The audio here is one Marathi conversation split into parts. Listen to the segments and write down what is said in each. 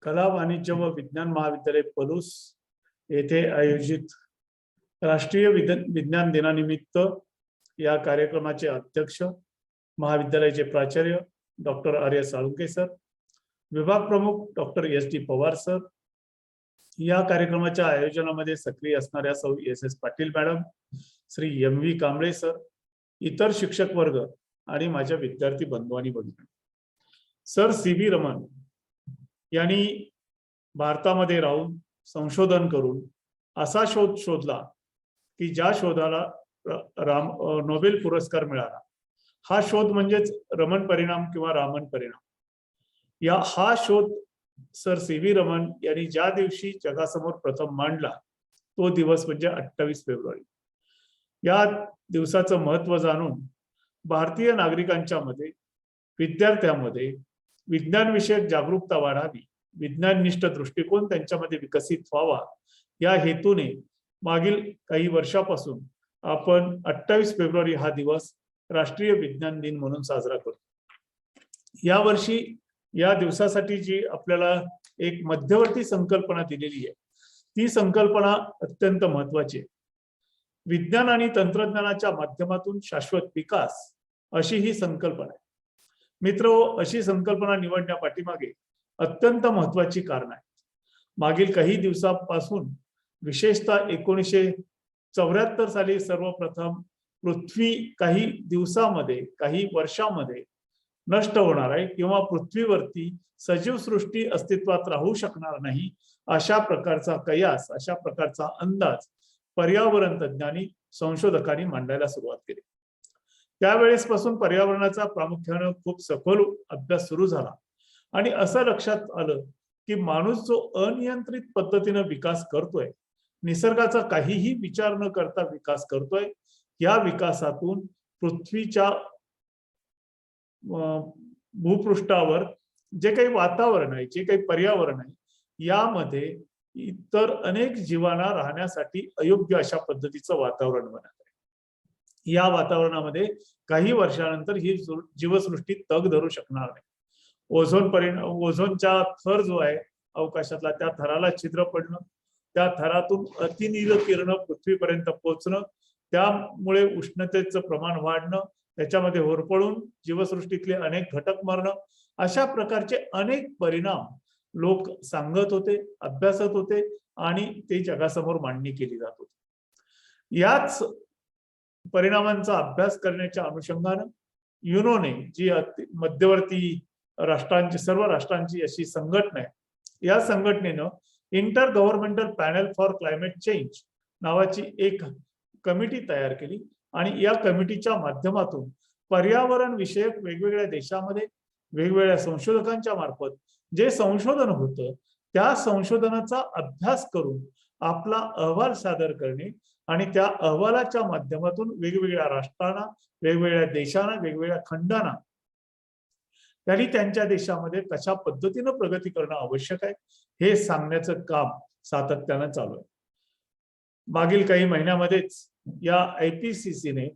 कला वाणिज्य व विज्ञान महाविद्यालय पलूस येथे आयोजित राष्ट्रीय विज्ञान दिनानिमित्त या कार्यक्रमाचे अध्यक्ष महाविद्यालयाचे प्राचार्य डॉक्टर आर्य साळुंके सर, विभाग प्रमुख doctor S D Pawar sir, या कार्यक्रमाच्या आयोजनामध्ये सक्रिय असणाऱ्या सौ S S Patil madam, Shri M V Kamble sir, इतर शिक्षक वर्ग आणि माझ्या विद्यार्थी बंधू आणि भगिनी. सर सी व्ही रमन यांनी भारतामध्ये राहून संशोधन करून असा शोध शोधला की ज्या शोधाला नोबेल पुरस्कार मिळाला. हा शोध म्हणजेच रमन परिणाम किंवा रामन परिणाम. हा शोध सर सी व्ही रमन यांनी ज्या दिवशी जगासमोर प्रथम मांडला तो दिवस म्हणजे 28 फेब्रुवारी. या दिवसाचं महत्व जाणून भारतीय नागरिकांच्या मध्ये, विद्यार्थ्यांमध्ये विज्ञान विषयक जागरूकता वाढावी, विज्ञाननिष्ठ दृष्टिकोन त्यांच्यामध्ये विकसित व्हावा, या हेतूने मागील काही वर्षापासून आपण 28 फेब्रुवारी हा दिवस राष्ट्रीय विज्ञान दिन म्हणून साजरा करतो. या वर्षी या दिवसासाठी जी आपल्याला एक मध्यवर्ती संकल्पना दिलेली आहे, ती संकल्पना अत्यंत महत्वाची आहे. विज्ञान आणि तंत्रज्ञानाच्या माध्यमातून शाश्वत विकास, अशी ही संकल्पना आहे. मित्रहो, अशी संकल्पना निवडण्या पाठीमागे अत्यंत महत्वाची कारण आहेत. मागील काही दिवसांपासून, विशेषतः 1974 साली सर्वप्रथम पृथ्वी काही दिवसामध्ये, काही वर्षामध्ये नष्ट होणार आहे किंवा पृथ्वीवरती सजीव सृष्टी अस्तित्वात राहू शकणार नाही, अशा प्रकारचा कयास, अशा प्रकारचा अंदाज पर्यावरण तज्ञांनी, संशोधकांनी मांडायला सुरुवात केली. त्यावेळेस पासून पर्यावरणाचा प्रामुख्याने खूप सखोल अभ्यास सुरू झाला आणि असं लक्षात आलं की माणूस जो अनियंत्रित पद्धतीने विकास करतोय, निसर्गाचा काहीही विचार न करता विकास करतोय, या विकासातून पृथ्वीच्या भूपृष्ठावर जे काही वातावरण आहे, जे काही पर्यावरण आहे, यामध्ये इतर अनेक जीवांना राहण्यासाठी अयोग्य अशा पद्धतीचं वातावरण बनत आहे. या वातावरणामध्ये काही वर्षानंतर ही जीवसृष्टी तग धरू शकणार नाही. ओझोनचा थर जो आहे अवकाशातला, त्या थराला छिद्र पडणं, त्या थरातून अतिनील किरण पृथ्वीपर्यंत पोहोचणं, त्यामुळे उष्णतेचं प्रमाण वाढणं, त्याच्यामध्ये होरपळून जीवसृष्टीतले अनेक घटक मरणं, अशा प्रकारचे अनेक परिणाम लोक सांगत होते, अभ्यासत होते आणि ते जगासमोर मांडणी केली जात होती. याच परिणामांचा अभ्यास करण्याच्या अनुषंगानं युनोने, जी मध्यवर्ती राष्ट्रांची, सर्व राष्ट्रांची अशी संघटना आहे, या संघटनेनं inter governmental panel for climate change नावाची एक कमिटी तयार केली आणि या कमिटीच्या माध्यमातून पर्यावरण विषयक वेगवेगळ्या देशामध्ये वेगवेगळ्या संशोधकांच्या मार्फत जे संशोधन होतं, त्या संशोधनाचा अभ्यास करून आपला अहवाल सादर करणे आणि त्या अहवालाच्या माध्यमातून वेगवेगळ्या राष्ट्रांना, वेगवेगळ्या देशांना, वेगवेगळ्या खंडांना त्यांनी त्यांच्या देशामध्ये कशा पद्धतीनं प्रगती करणं आवश्यक आहे, हे सांगण्याचं काम सातत्यानं चालू आहे. मागील काही महिन्यामध्येच या IPCCने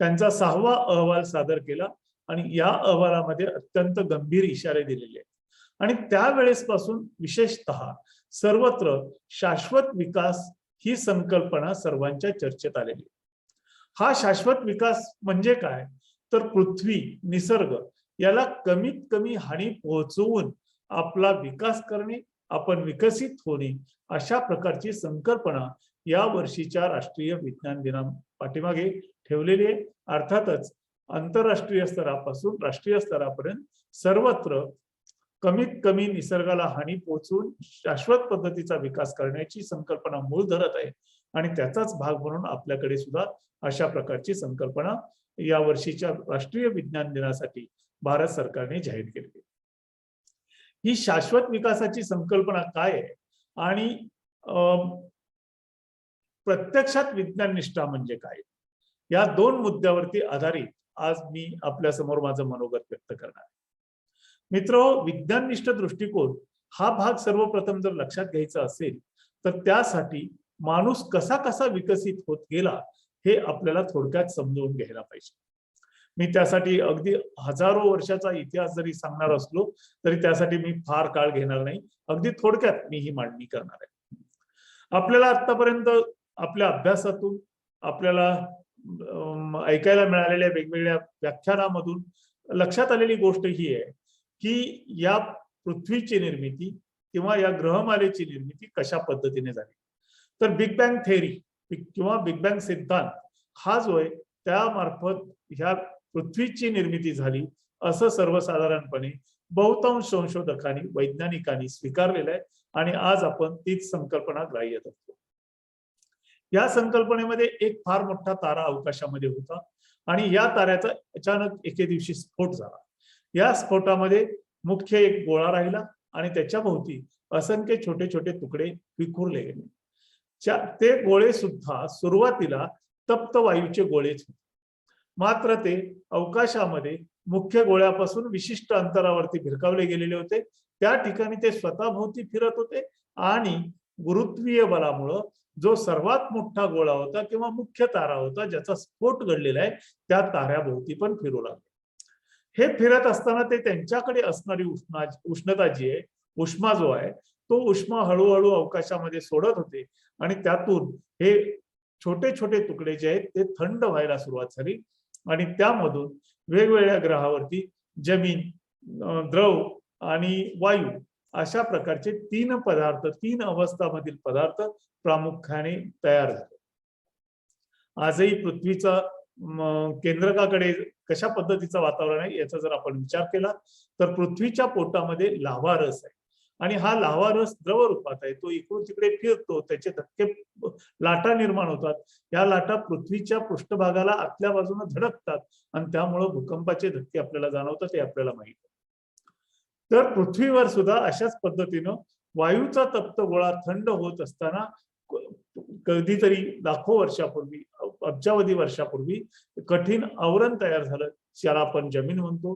त्यांचा 6वा अहवाल सादर केला आणि या अहवालामध्ये अत्यंत गंभीर इशारे दिलेले आहेत. आणि त्यावेळेस पासून विशेषतः सर्वत्र शाश्वत विकास ही संकल्पना सर्वांच्या चर्चेत आलेली आहे. हा शाश्वत विकास म्हणजे काय, तर पृथ्वी, निसर्ग याला कमीत कमी हानी पोहोचवून आपला विकास करणे, आपण विकसित होणे, अशा प्रकारची संकल्पना या वर्षीच्या राष्ट्रीय विज्ञान दिना पाठीमागे ठेवलेली आहे. अर्थातच आंतरराष्ट्रीय स्तरापासून राष्ट्रीय स्तरापर्यंत सर्वत्र कमीत कमी निसर्गाला हानी पोहोचवून शाश्वत पद्धतीचा विकास करण्याची संकल्पना मूळ धरत आहे आणि त्याचाच भाग म्हणून आपल्याकडे सुद्धा अशा प्रकारची संकल्पना या वर्षीच्या राष्ट्रीय विज्ञान दिनासाठी भारत सरकारने जाहीर केली. ही शाश्वत विकासाची संकल्पना काय आहे आणि प्रत्यक्षात विज्ञान निष्ठा म्हणजे काय, या दोन मुद्द्यावरती आधारित आज मी आपल्या समोर माझं मनोगत व्यक्त करणार आहे. मित्रहो, विज्ञाननिष्ठ दृष्टिकोन हा भाग सर्वप्रथम जर लक्षात घ्यायचा असेल तर त्यासाठी माणूस कसा कसा विकसित होत गेला हे आपल्याला थोडक्यात समजून घ्यायला पाहिजे. मी त्यासाठी अगदी हजारो वर्षाचा इतिहास जरी सांगणार असलो तरी त्यासाठी मी फार काळ घेणार नाही. अगदी थोडक्यात मी ही मांडणी करणार आहे. आपल्याला आतापर्यंत आपल्या अभ्यासातून आपल्याला ऐकायला मिळालेल्या वेगवेगळ्या व्याख्यानामधून लक्षात आलेली गोष्ट ही आहे की या पृथ्वीची निर्मिती किंवा या ग्रहमालेची निर्मिती कशा पद्धतीने झाली. तर बिग बँग थेअरी किंवा बिग बँग सिद्धांत हा जो आहे त्यामार्फत ह्या पृथ्वीची निर्मिती झाली असं सर्वसाधारणपणे बहुतांश संशोधकांनी वैज्ञानिकांनी स्वीकारलेलं आहे आणि आज आपण तीच संकल्पना ग्राह्य धरतो. या संकल्पनेमध्ये एक फार मोठा तारा अवकाशामध्ये होता आणि या ताऱ्याचा अचानक एके दिवशी स्फोट झाला. या स्फोटामध्ये मुख्य एक गोळा राहिला आणि त्याच्या भोवती असंख्य छोटे छोटे तुकडे विखुरले गेले. ते गोळे सुद्धा सुरुवातीला तप्त वायूचे गोळेच होते, मात्र ते अवकाशामध्ये मुख्य गोळ्यापासून विशिष्ट अंतरावरती भिरकावले गेलेले होते. त्या ठिकाणी ते स्वतःभोवती फिरत होते आणि गुरुत्वीय बलामुळं जो सर्वात मोठा गोळा होता किंवा मुख्य तारा होता ज्याचा स्फोट घडलेला आहे त्या ताऱ्याभोवती पण फिरू लागले. हे फिरत असताना ते त्यांच्याकडे असणारी उष्णता जी आहे, उष्मा जो आहे तो उष्मा हळूहळू अवकाशामध्ये सोडत होते आणि त्यातून हे छोटे छोटे तुकडे जे आहेत ते थंड व्हायला सुरुवात झाली आणि त्यामधून वेगवेगळ्या ग्रहावरती जमीन, द्रव आणि वायू अशा प्रकारचे तीन अवस्थामधील पदार्थ प्रामुख्याने तयार झाले. आजही पृथ्वीचा केंद्रकाकडे कशा पद्धतीचं वातावरण आहे याचा जर आपण विचार केला तर पृथ्वीच्या पोटामध्ये लाव्हा रस आहे आणि हा लाव्हा रस द्रव रूपात आहे. तो इकडून तिकडे फिरतो, त्याचे धक्के, लाटा निर्माण होतात. या लाटा पृथ्वीच्या पृष्ठभागाला आतल्या बाजूने धडकतात आणि त्यामुळे भूकंपाचे धक्के आपल्याला जाणवतात हे आपल्याला माहित आहे. तर पृथ्वीवर सुद्धा अशाच पद्धतीनं वायूचा तप्त गोळा थंड होत असताना कधीतरी लाखो वर्षापूर्वी, अब्जावधी वर्षापूर्वी कठीण आवरण तयार झालं ज्याला आपण जमीन म्हणतो.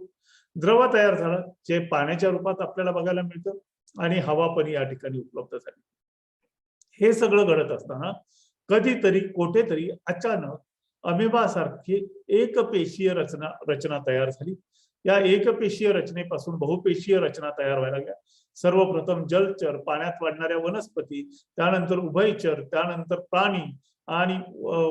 द्रव तयार झालं जे पाण्याच्या रूपात आपल्याला बघायला मिळतं आणि हवा पण या ठिकाणी उपलब्ध झाली. हे सगळं घडत असताना कधीतरी कुठेतरी अचानक अमेबा सारखी एकपेशीय रचना तयार झाली. या एकपेशीय रचनेपासून बहुपेशीय रचना तयार व्हायला लागल्या. सर्वप्रथम जलचर, पाण्यात वाढणाऱ्या वनस्पती, त्यानंतर उभयचर, त्यानंतर प्राणी आणि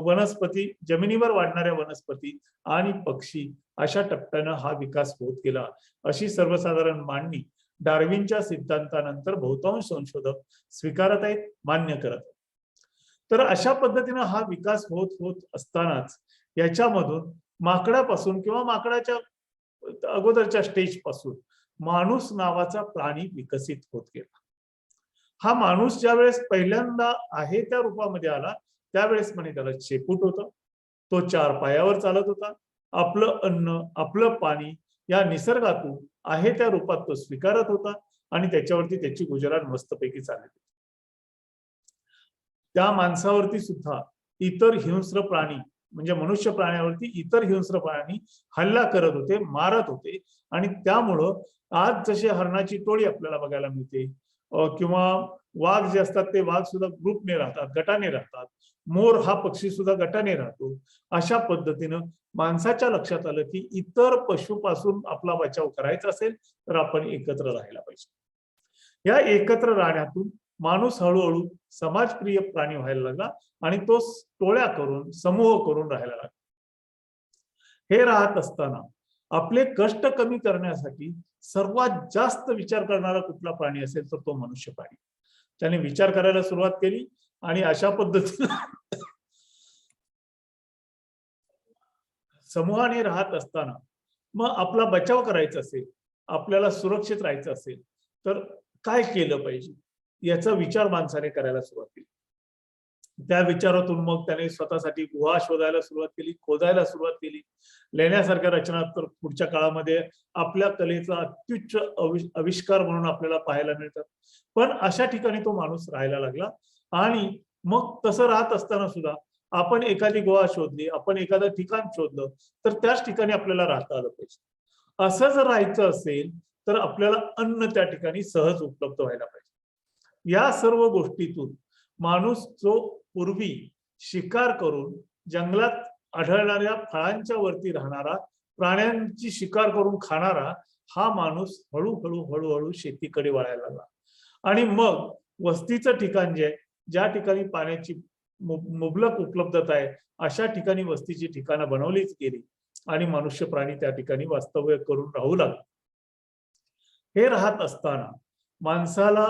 वनस्पती, जमिनीवर वाढणाऱ्या वनस्पती आणि पक्षी, अशा टप्प्यानं हा विकास होत गेला अशी सर्वसाधारण मांडणी डार्विनच्या सिद्धांतानंतर बहुतांश संशोधक स्वीकारत आहेत, मान्य करत आहेत. तर अशा पद्धतीनं हा विकास होत होत असतानाच याच्यामधून माकडापासून किंवा माकडाच्या अगोदरच्या स्टेज पासून माणूस नावाचा प्राणी विकसित होत गेला. हा माणूस ज्या वेळेस पहिल्यांदा आहे त्या रूपामध्ये आला त्यावेळेस म्हणे त्याला शेपूट होतं, तो 4 पायावर चालत होता, आपलं अन्न, आपलं पाणी या निसर्गातून आहे त्या रूपात तो स्वीकारत होता आणि त्याच्यावरती त्याची गुजरात मस्तपैकी चालली. त्या माणसावरती सुद्धा इतर हिंस्र प्राणी म्हणजे मनुष्य प्राण्यावरती इतर हिंस्र प्राणी हल्ला करत होते, मारत होते आणि त्यामुळं आज जसे हरणाची टोळी आपल्याला बघायला मिळते किंवा वाघ जे असतात ते वाघ सुद्धा ग्रुपने राहतात, गटाने राहतात, मोर हा पक्षी सुद्धा गटाने राहतो. अशा पद्धतीनं माणसाच्या लक्षात आलं की इतर पशुपासून आपला बचाव करायचा असेल तर आपण एकत्र राहायला पाहिजे. या एकत्र राहण्यातून माणूस हळूहळू समाजप्रिय प्राणी व्हायला लागला आणि तो टोळ्या करून, समूह करून राहायला लागला. हे राहत असताना आपले कष्ट कमी करण्यासाठी सर्वात जास्त विचार करणारा कुठला प्राणी असेल तर तो मनुष्य प्राणी. त्याने विचार करायला सुरुवात केली आणि अशा पद्धतीने समूहाने राहत असताना मग आपला बचाव करायचा असेल, आपल्याला सुरक्षित राहायचं असेल तर काय केलं पाहिजे याचा विचार माणसाने करायला सुरुवात केली. त्या विचारातून मग त्याने स्वतःसाठी गुहा शोधायला सुरुवात केली, खोदायला सुरुवात केली. लेण्यासारख्या रचना तर पुढच्या काळामध्ये आपल्या कलेचा अत्युच्च आविष्कार म्हणून आपल्याला पाहायला मिळतात. पण अशा ठिकाणी तो माणूस राहायला लागला आणि मग तसं राहत असताना सुद्धा आपण एखादी गुहा शोधली, आपण एखादं ठिकाण शोधलं तर त्याच ठिकाणी आपल्याला राहता आलं पाहिजे. असं जर राहायचं असेल तर आपल्याला अन्न त्या ठिकाणी सहज उपलब्ध व्हायला पाहिजे. या सर्व गोष्टीतून माणूस जो पूर्वी शिकार करून जंगलात आढळणाऱ्या फळांच्या वरती राहणारा प्राण्यांची शिकार करून खाणारा हा माणूस हळूहळू हळूहळू शेतीकडे वळायला लागला. आणि मग वस्तीचं ठिकाण जे आहे, ज्या ठिकाणी पाण्याची मुबलक उपलब्धता आहे अशा ठिकाणी वस्तीची ठिकाणं बनवलीच गेली आणि मनुष्य प्राणी त्या ठिकाणी वास्तव्य करून राहू लागले. हे राहत असताना माणसाला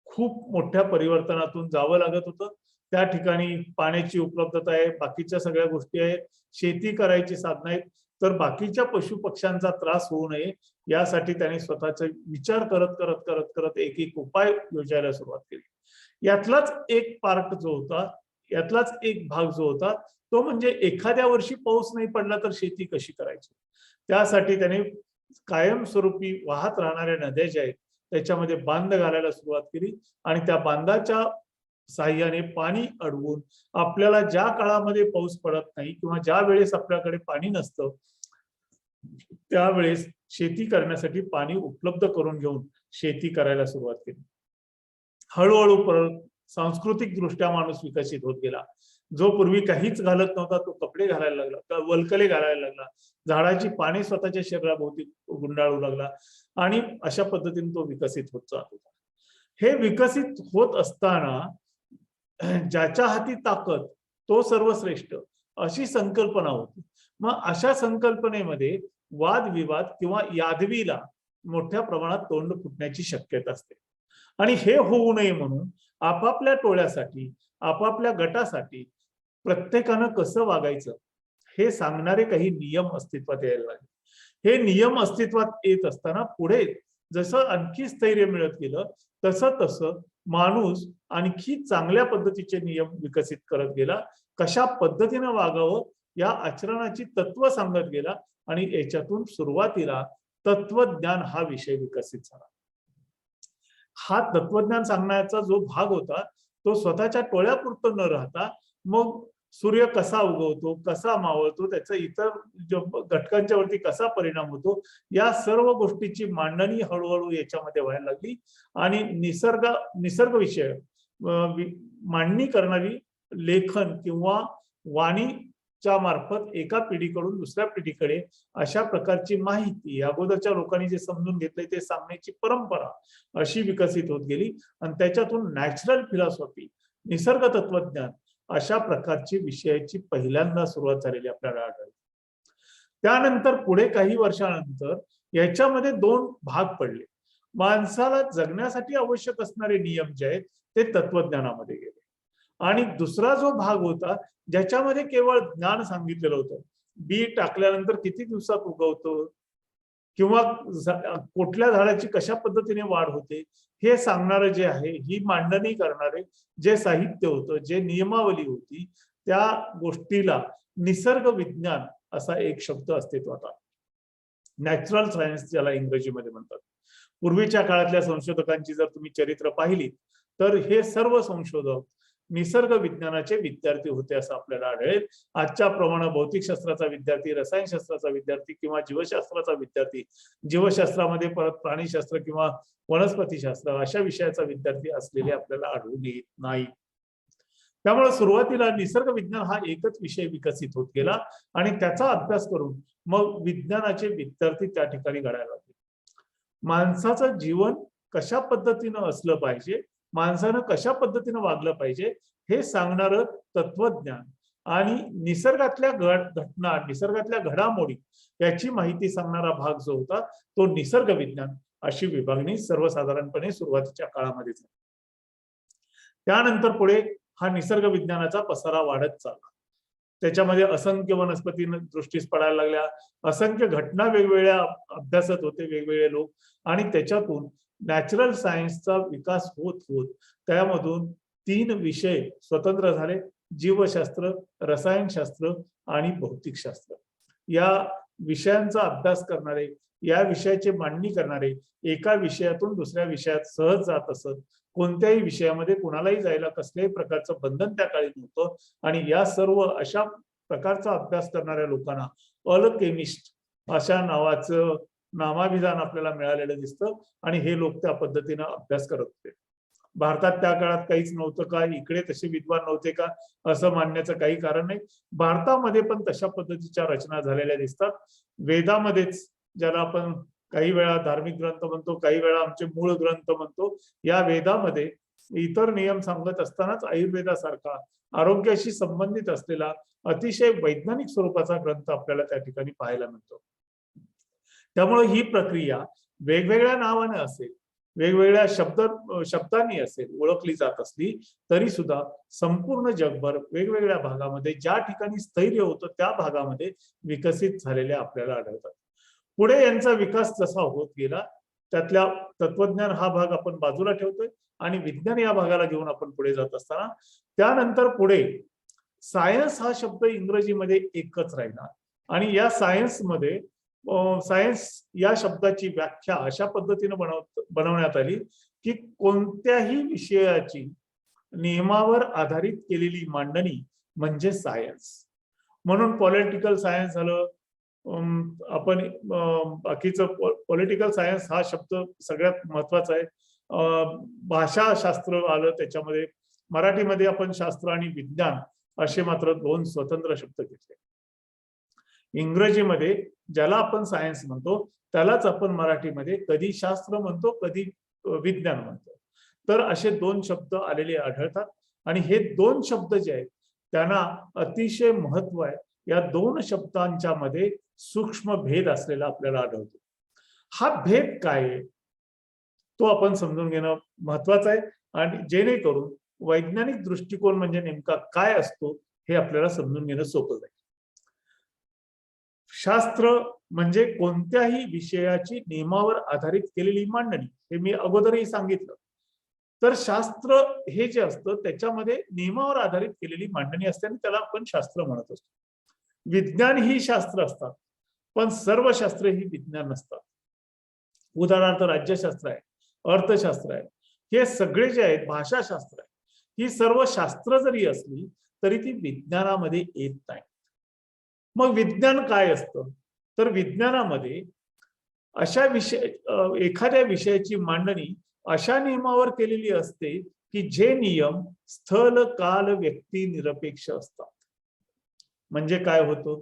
खूप मोठ्या परिवर्तनातून जावं लागत होतं. त्या ठिकाणी पाण्याची उपलब्धता आहे, बाकीच्या सगळ्या गोष्टी आहेत, शेती करायची साधनं आहेत, तर बाकीच्या पशु पक्ष्यांचा त्रास होऊ नये यासाठी त्याने स्वतःचा विचार करत करत करत करत एक एक उपाय योजायला सुरुवात केली. यातलाच एक पार्ट जो होता, यातलाच एक भाग जो होता तो म्हणजे एखाद्या वर्षी पाऊस नाही पडला तर शेती कशी करायची. त्यासाठी त्याने कायमस्वरूपी वाहत राहणाऱ्या नद्या ज्या आहेत त्याच्यामध्ये बांध घालायला सुरुवात केली आणि त्या बांधाच्या साह्याने पाणी अडवून आपल्याला ज्या काळामध्ये पाऊस पडत नाही किंवा ज्या वेळेस आपल्याकडे पाणी नसतं त्यावेळेस शेती करण्यासाठी पाणी उपलब्ध करून घेऊन शेती करायला सुरुवात केली. हळूहळू परत सांस्कृतिक दृष्ट्या माणूस विकसित होत गेला. जो पूर्वी काहीच घालत नव्हता तो कपडे घालायला लागला, वल्कले घालायला लागला, झाडाची पाने स्वतःच्या शरीराभोवती गुंडाळू लागला आणि अशा पद्धतीने तो विकसित होत जात होता. हे विकसित होत असताना ज्याच्या हाती ताकद तो सर्वश्रेष्ठ अशी संकल्पना होती. मग अशा संकल्पनेमध्ये वादविवाद किंवा यादवीला मोठ्या प्रमाणात तोंड फुटण्याची शक्यता असते आणि हे होऊ नये म्हणून आपापल्या टोळ्यासाठी आपापल्या गटासाठी प्रत्येकानं कसं वागायचं हे सांगणारे काही नियम अस्तित्वात यायला लागले. हे नियम अस्तित्वात येत असताना पुढे जसं आणखी स्थैर्य मिळत गेलं तसं तसं माणूस आणखी चांगल्या पद्धतीचे नियम विकसित करत गेला. कशा पद्धतीने वागावं या आचरणाची तत्व सांगत गेला आणि याच्यातून सुरुवातीला तत्वज्ञान हा विषय विकसित झाला. हा तत्वज्ञान सांगण्याचा जो भाग होता तो स्वतःच्या टोळ्यापुरतं न राहता मग सूर्य कसा उगवतो, कसा मावळतो, त्याचा इतर घटकांच्या वरती कसा परिणाम होतो या सर्व गोष्टीची मांडणी हळूहळू याच्यामध्ये व्हायला लागली आणि निसर्ग विषय मांडणी करणारी लेखन किंवा वाणीच्या मार्फत एका पिढीकडून दुसऱ्या पिढीकडे अशा प्रकारची माहिती अगोदरच्या लोकांनी जे समजून घेतलंय ते सांगण्याची परंपरा अशी विकसित होत गेली आणि त्याच्यातून नॅचरल फिलॉसॉफी, निसर्ग तत्वज्ञान अशा प्रकारची विषयाची पहिल्यांदा सुरुवात झालेली आपल्याला आढळते. त्यानंतर पुढे काही वर्षानंतर याच्यामध्ये दोन भाग पडले. माणसाला जगण्यासाठी आवश्यक असणारे नियम जे आहेत ते तत्वज्ञानामध्ये गेले आणि दुसरा जो भाग होता ज्याच्यामध्ये केवळ ज्ञान सांगितलेलं होतं, बी टाकल्यानंतर किती दिवसात उगवतो किंवा कुठल्या झाडाची कशा पद्धतीने वाढ होते हे सांगणारे जे आहे, ही मांडणी करणारे जे साहित्य होतं, जे नियमावली होती त्या गोष्टीला निसर्ग विज्ञान असा एक शब्द अस्तित्वात आला. नॅचरल सायन्स ज्याला इंग्रजीमध्ये म्हणतात. पूर्वीच्या काळातल्या संशोधकांची जर तुम्ही चरित्र पाहिली तर हे सर्व संशोधक निसर्ग विज्ञानाचे विद्यार्थी होते असं आपल्याला आढळेल. आजच्या प्रमाणे भौतिकशास्त्राचा विद्यार्थी, रसायनशास्त्राचा विद्यार्थी किंवा जीवशास्त्राचा विद्यार्थी, जीवशास्त्रामध्ये परत प्राणीशास्त्र किंवा वनस्पतीशास्त्र अशा विषयाचा विद्यार्थी असलेले आपल्याला आढळून येत नाही. त्यामुळे सुरुवातीला निसर्ग विज्ञान हा एकच विषय विकसित होत गेला आणि त्याचा अभ्यास करून मग विज्ञानाचे विद्यार्थी त्या ठिकाणी घडायला लागले. माणसाचं जीवन कशा पद्धतीनं असलं पाहिजे, माणसानं कशा पद्धतीनं वागलं पाहिजे हे सांगणारं तत्वज्ञान आणि निसर्गातल्या घटना, निसर्गातल्या घडामोडी याची माहिती सांगणारा भाग जो होता तो निसर्ग विज्ञान अशी विभागणी सर्वसाधारणपणे सुरुवातीच्या काळामध्ये झाली. त्यानंतर पुढे हा निसर्ग विज्ञानाचा पसारा वाढत चालला. त्याच्यामध्ये असंख्य वनस्पती दृष्टीस पडायला लागल्या, असंख्य घटना वेगवेगळ्या अभ्यासत होते वेगवेगळे लोक आणि त्याच्यातून नॅचरल सायन्सचा विकास होत होत त्यामधून 3 विषय स्वतंत्र झाले: जीवशास्त्र, रसायनशास्त्र आणि भौतिकशास्त्र. या विषयांचा अभ्यास करणारे, या विषयाची मांडणी करणारे एका विषयातून दुसऱ्या विषयात सहज जात असत. कोणत्याही विषयामध्ये कुणालाही जायला कसल्याही प्रकारचं बंधन त्या काळी नव्हतं आणि या सर्व अशा प्रकारचा अभ्यास करणाऱ्या लोकांना अल्केमिस्ट अशा नावाचं नामाभिधान आपल्याला मिळालेलं दिसतं आणि हे लोक त्या पद्धतीनं अभ्यास करत होते. भारतात त्या काळात काहीच नव्हतं का, इकडे तसे विद्वान नव्हते का, असं मानण्याचं काही कारण नाही. भारतामध्ये पण तशा पद्धतीच्या रचना झालेल्या दिसतात. वेदामध्येच, ज्याला आपण काही वेळा धार्मिक ग्रंथ म्हणतो, काही वेळा आमचे मूळ ग्रंथ म्हणतो, या वेदामध्ये इतर नियम सांगत असतानाच आयुर्वेदासारखा आरोग्याशी संबंधित असलेला अतिशय वैज्ञानिक स्वरूपाचा ग्रंथ आपल्याला त्या ठिकाणी पाहायला मिळतो. त्यामुळे ही प्रक्रिया वेगवेगळ्या नावाने असेल, वेगवेगळ्या शब्दांनी असेल ओळखली जात असली तरी सुद्धा संपूर्ण जगभर वेगवेगळ्या भागामध्ये ज्या ठिकाणी स्थैर्य होतं त्या भागामध्ये विकसित झालेल्या आपल्याला आढळतात. पुढे यांचा विकास जसा होत गेला, त्यातल्या तत्वज्ञान हा भाग आपण बाजूला ठेवतोय आणि विज्ञान या भागाला घेऊन आपण पुढे जात असताना त्यानंतर पुढे सायन्स हा शब्द इंग्रजीमध्ये एकच राहिला आणि या सायन्समध्ये सायन्स या शब्दाची व्याख्या अशा पद्धतीने बनवण्यात आली की कोणत्याही विषयाची नियमावर आधारित केलेली मांडणी म्हणजे सायन्स. म्हणून पॉलिटिकल सायन्स झालं, आपण बाकीचं पॉलिटिकल सायन्स हा शब्द सगळ्यात महत्वाचा आहे. भाषाशास्त्र आलं त्याच्यामध्ये, मराठीमध्ये आपण शास्त्र आणि विज्ञान असे मात्र दोन स्वतंत्र शब्द घेतले. इंग्रजीमध्ये ज्याला आपण सायन्स म्हणतो त्यालाच आपण मराठीमध्ये कधी शास्त्र म्हणतो, कधी विज्ञान म्हणतो. तर असे दोन शब्द आलेले आढळतात आणि हे दोन शब्द जे आहेत त्यांना अतिशय महत्व आहे. या दोन शब्दांच्या मध्ये सूक्ष्म भेद असलेला आपल्याला आढळतो. हा भेद काय आहे तो आपण समजून घेणं महत्वाचं आहे आणि जेणेकरून वैज्ञानिक दृष्टिकोन म्हणजे नेमका काय असतो हे आपल्याला समजून घेणं सोपं जाईल. शास्त्र म्हणजे कोणत्याही विषयाची नियमावर आधारित केलेली मांडणी, हे मी अगोदरही सांगितलं. तर शास्त्र हे जे असतं त्याच्यामध्ये नियमावर आधारित केलेली मांडणी असते आणि त्याला आपण शास्त्र म्हणत असतो. विज्ञान ही शास्त्र असतात पण सर्व शास्त्र ही विज्ञान नसतात. उदाहरणार्थ राज्यशास्त्र आहे, अर्थशास्त्र आहे, हे सगळे जे आहेत, भाषाशास्त्र आहे, ही सर्व शास्त्र जरी असली तरी ती विज्ञानामध्ये येत नाही. मग विज्ञान काय असतं तर विज्ञानामध्ये अशा एखाद्या विषयाची मांडणी अशा नियमावर केलेली असते की जे नियम स्थल काल व्यक्ती निरपेक्ष असतात. म्हणजे काय होतं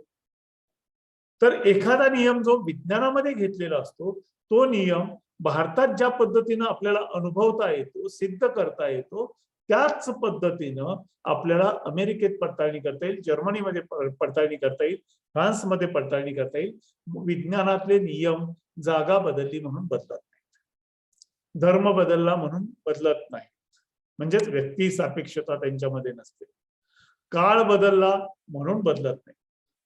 तर एखादा नियम जो विज्ञानामध्ये घेतलेला असतो तो नियम भारतात ज्या पद्धतीनं आपल्याला अनुभवता येतो, सिद्ध करता येतो, त्याच पद्धतीनं आपल्याला अमेरिकेत पडताळणी करता येईल, जर्मनीमध्ये पडताळणी करता येईल, फ्रान्समध्ये पडताळणी करता येईल. विज्ञानातले नियम जागा बदलली म्हणून बदलत नाहीत, धर्म बदलला म्हणून बदलत नाही, म्हणजेच व्यक्ती सापेक्षता त्यांच्यामध्ये नसते, काळ बदलला म्हणून बदलत नाही.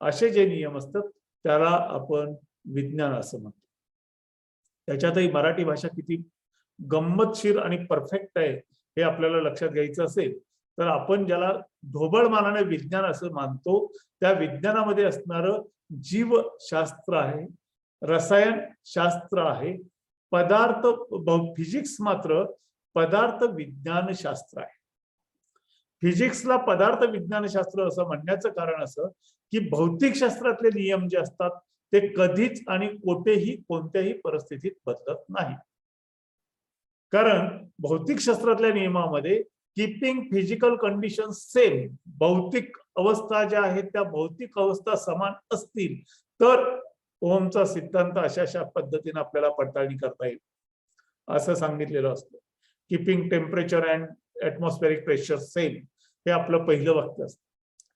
असे जे नियम असतात त्याला आपण विज्ञान असं म्हणतो. त्याच्यातही मराठी भाषा किती गंमतशीर आणि परफेक्ट आहे हे आपल्याला लक्षात घ्यायचं असेल तर आपण ज्याला ढोबळमानाने विज्ञान असं मानतो त्या विज्ञानामध्ये असणारं जीवशास्त्र आहे, रसायन शास्त्र आहे, पदार्थ फिजिक्स मात्र पदार्थ विज्ञान शास्त्र आहे. फिजिक्सला पदार्थ विज्ञान शास्त्र असं म्हणण्याचं कारण असं की भौतिक शास्त्रातले नियम जे असतात ते कधीच आणि कोठेही कोणत्याही परिस्थितीत बदलत नाही. कारण भौतिक शास्त्रातल्या नियमामध्ये कीपिंग फिजिकल कंडिशन सेम, भौतिक अवस्था ज्या आहेत त्या भौतिक अवस्था समान असतील तर ओहमचा सिद्धांत अशा पद्धतीने आपल्याला पडताळणी करता येईल असं सांगितलेलं असतं. Keeping temperature and atmospheric pressure same हे आपलं पहिलं वाक्य असतं.